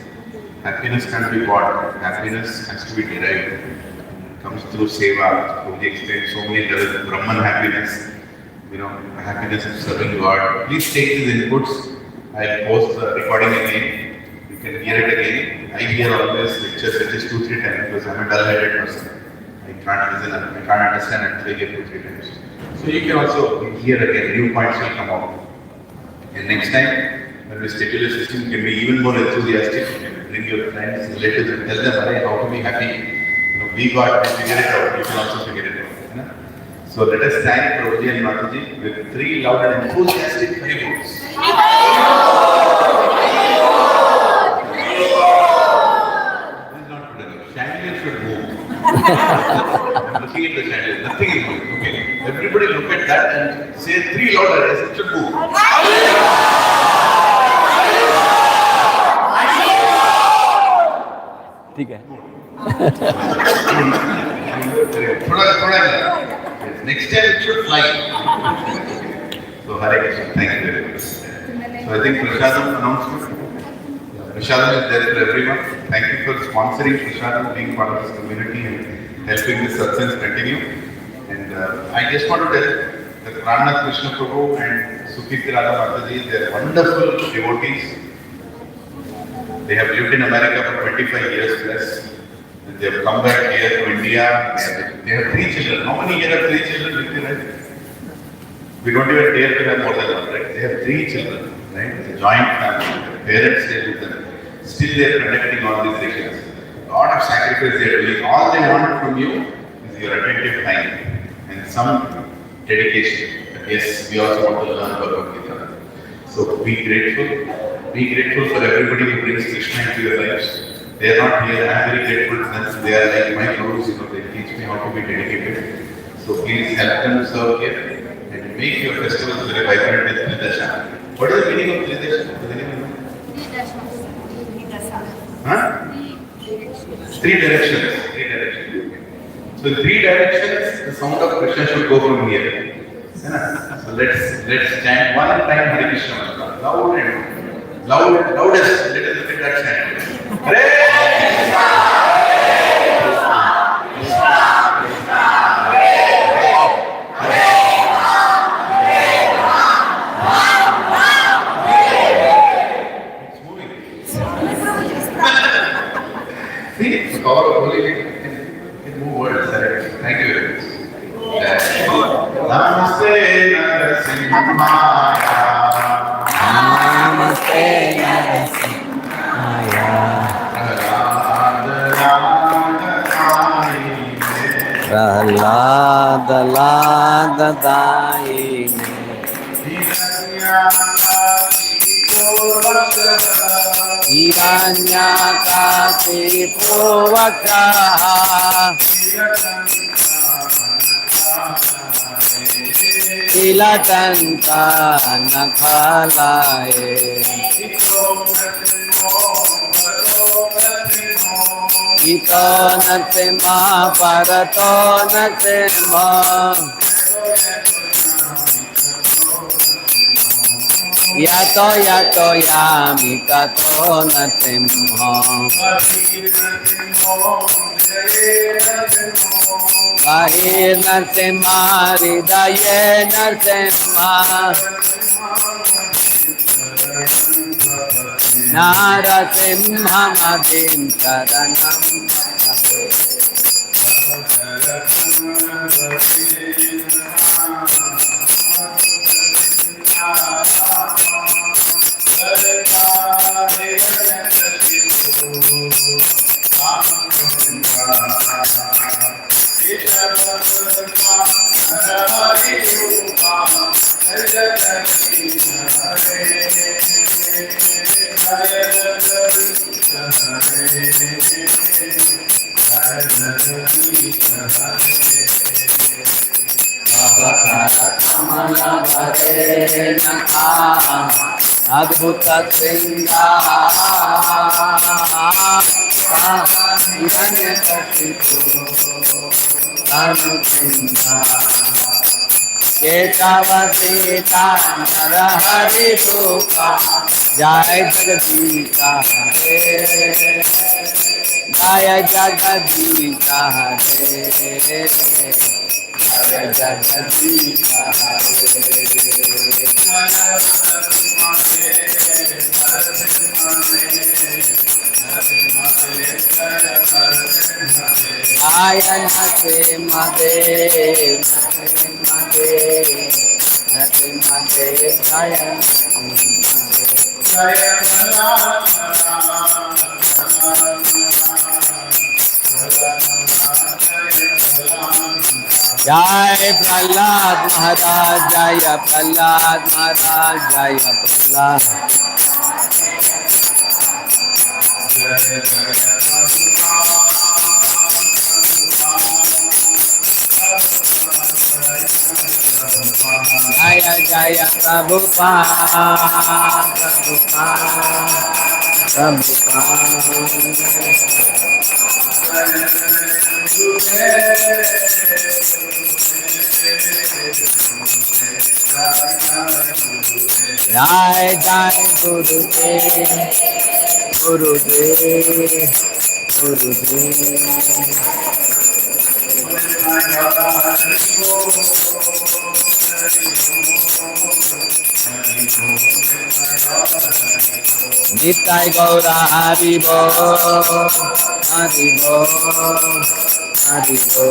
Happiness can't be bought. Happiness has to be derived. It comes through seva. Prabhuji explained so many levels. Brahman happiness. Happiness of serving God. Please take these inputs. I'll post the recording again. You can hear it again. I hear all this lectures at least 2-3 times because I'm a dull-headed person. I can't listen. I can't understand until I get 2-3 times. So you can also hear again. New points will come out. And next time, when we schedule a system, you can be even more enthusiastic. You can bring your friends, relatives, and tell them, "Hey, how to be happy? We got, we figured it out. You can also figure it out." So let us thank Prabhuji and Mataji with 3 loud and enthusiastic Haribools. This is not good enough. Chandelier should move. I'm looking at the chandelier. Nothing is moving. Okay. Everybody look at that and say 3 louder as it should move. ठीक है. Next time it should fly. So Hare Krishna, thank you very much. So I think Prashadam announcement. Prashadam is there for everyone. Thank you for sponsoring Prashadam, being part of this community and helping this success continue. And I just want to tell that Ramnath Krishna Prabhu and Sukiti Radha Mataji, they are wonderful devotees. They have lived in America for 25 years plus. And they have come back here to India. They have 3 children. How many here have 3 children with you, right? We don't even dare to have more than one, right? They have 3 children, right? It's a joint family. Their parents stay with them. Still they are conducting all these rituals. A lot of sacrifice they are doing. All they want from you is your attentive time and some dedication. Yes, we also want to learn Bhagavad Gita. So be grateful. Be grateful for everybody who brings Krishna into your lives. They are not here. I am very grateful to them. They are like my gurus, they teach me how to be dedicated. So please help them serve here and make your festivals very vibrant with Tridasha. What is the meaning of Tridasha? Huh? 3 directions. 3 directions. So in 3 directions, the sound of Krishna should go from here. So let's chant one time Hare Krishna mantra. Loud and loudest. Let us look at that chant. Hare Krishna, Hare Krishna, Krishna Krishna, Hare Hare, Hare Rama, Hare Rama, Hare Hare. It's moving. See, the power of Holy Name can move words. Thank you very much. Namaste Narasimhaya. Namaste Narasimhaya. Radha Radha Sai Prahlada Lada Daine Hiranyakati Purvakaha Tilatanta Nakhalaye Ito Natsima Parato Natsima Yato Yato Yami Tato Natsima Bahir Natsima Hridaye Natsima Narasimhamadin Charanam Adbhuta Sringa Hiranyakashipu Anupinda Ketavati Tantara Hari Rupa Jai Jagadita Hare Jaya Jagadita Hare Jaya Jagadita Jaya Nasimade Nasimade Jaya Jai Prahlad Maharaj, Jaya Prahlad Maharaj, Jaya Prahlad. Jaya Jaya Prabhupada, Jai Jai Gurudev, Gurudev, Gurudev. Nitai Gaura Haribo, Haribo, Haribo.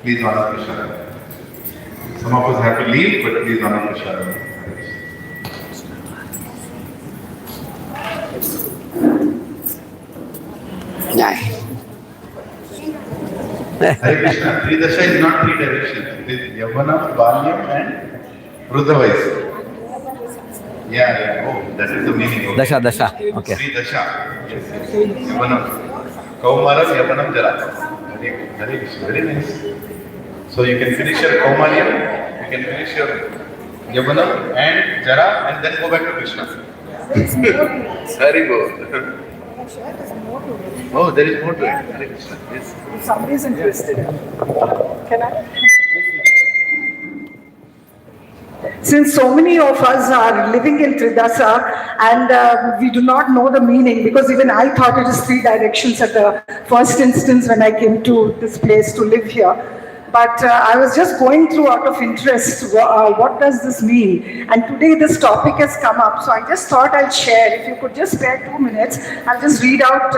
Please honor Krishna. Some of us have to leave, but please honor Krishna. Hare Krishna. Three Dasha is not three directions. It is Yavana, Balyam and Vrudhavais. Yeah. Oh, that is the meaning. Okay. Dasha, Dasha. Okay. Three Dasha. Yes. Yavanam. Kaumaram, Yavanam, Jara. Hare Krishna. Very nice. So you can finish your Kaumaryam, you can finish your Yavanam and Jara and then go back to Krishna. Very good. Oh, there is more to it. Hare Krishna. Yes. If somebody is interested, can I? Since so many of us are living in Tridasa and we do not know the meaning, because even I thought it is three directions at the first instance when I came to this place to live here. But I was just going through out of interest, what does this mean? And today this topic has come up, so I just thought I'll share. If you could just spare 2 minutes, I'll just read out.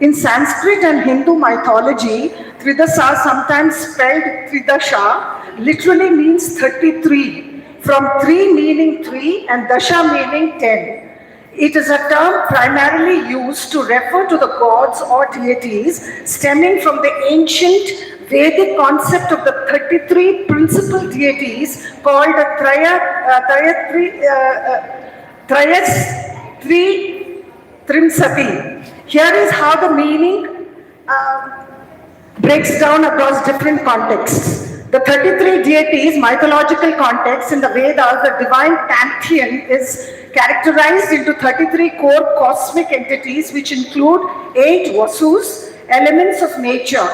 In Sanskrit and Hindu mythology, Tridasa, sometimes spelled Tridasha, literally means 33, from 3 meaning 3 and Dasha meaning 10. It is a term primarily used to refer to the gods or deities stemming from the ancient Vedic concept of the 33 principal deities called the Trimsati. Here is how the meaning breaks down across different contexts. The 33 deities, mythological context in the Vedas, the divine pantheon is characterized into 33 core cosmic entities which include 8 Vasus, elements of nature,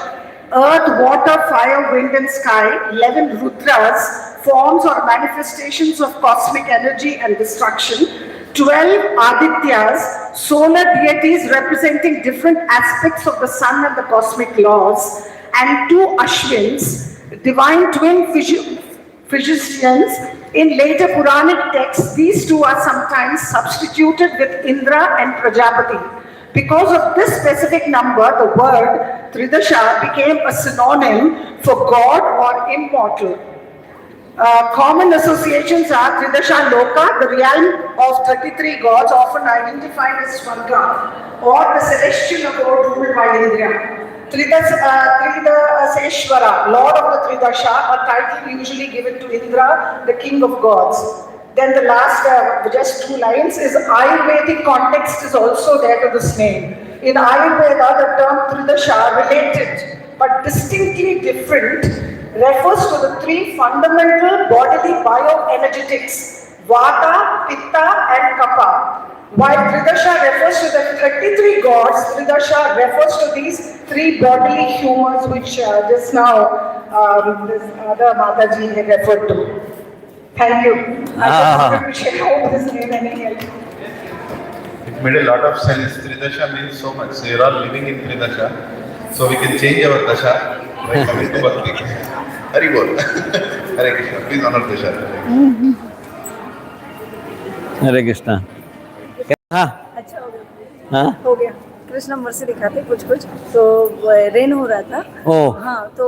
earth, water, fire, wind and sky, 11 Rudras, forms or manifestations of cosmic energy and destruction, 12 Adityas, solar deities representing different aspects of the sun and the cosmic laws, and 2 Ashwins, divine twin physicians. In later Puranic texts, these 2 are sometimes substituted with Indra and Prajapati. Because of this specific number, the word Tridasha became a synonym for God or immortal. Common associations are Tridasha Loka, the realm of 33 gods, often identified as Swarga, or the celestial abode ruled by Indra. Tridaseshwara, Lord of the Tridasha, a title usually given to Indra, the king of gods. Then the last, just 2 lines, is Ayurvedic context is also there to this name. In Ayurveda, the term Tridasha, related but distinctly different, refers to the 3 fundamental bodily bioenergetics, Vata, Pitta and Kapha. While Tridasha refers to the 33 gods, Tridasha refers to these 3 bodily humors which just now this other Mataji had referred to. Thank you. I just wanted to share how this made any help. It made a lot of sense. Tridasha means so much. So you're all living in Tridasha. So we can change our Dasha by coming to Bhakti. Hari Bol. Hare Krishna. Please honor Dasha. हरे कृष्णा। हाँ अच्छा हो गया हाँ हो गया। Krishna number से दिखाते कुछ कुछ तो रेन हो रहा था। ओह। हाँ तो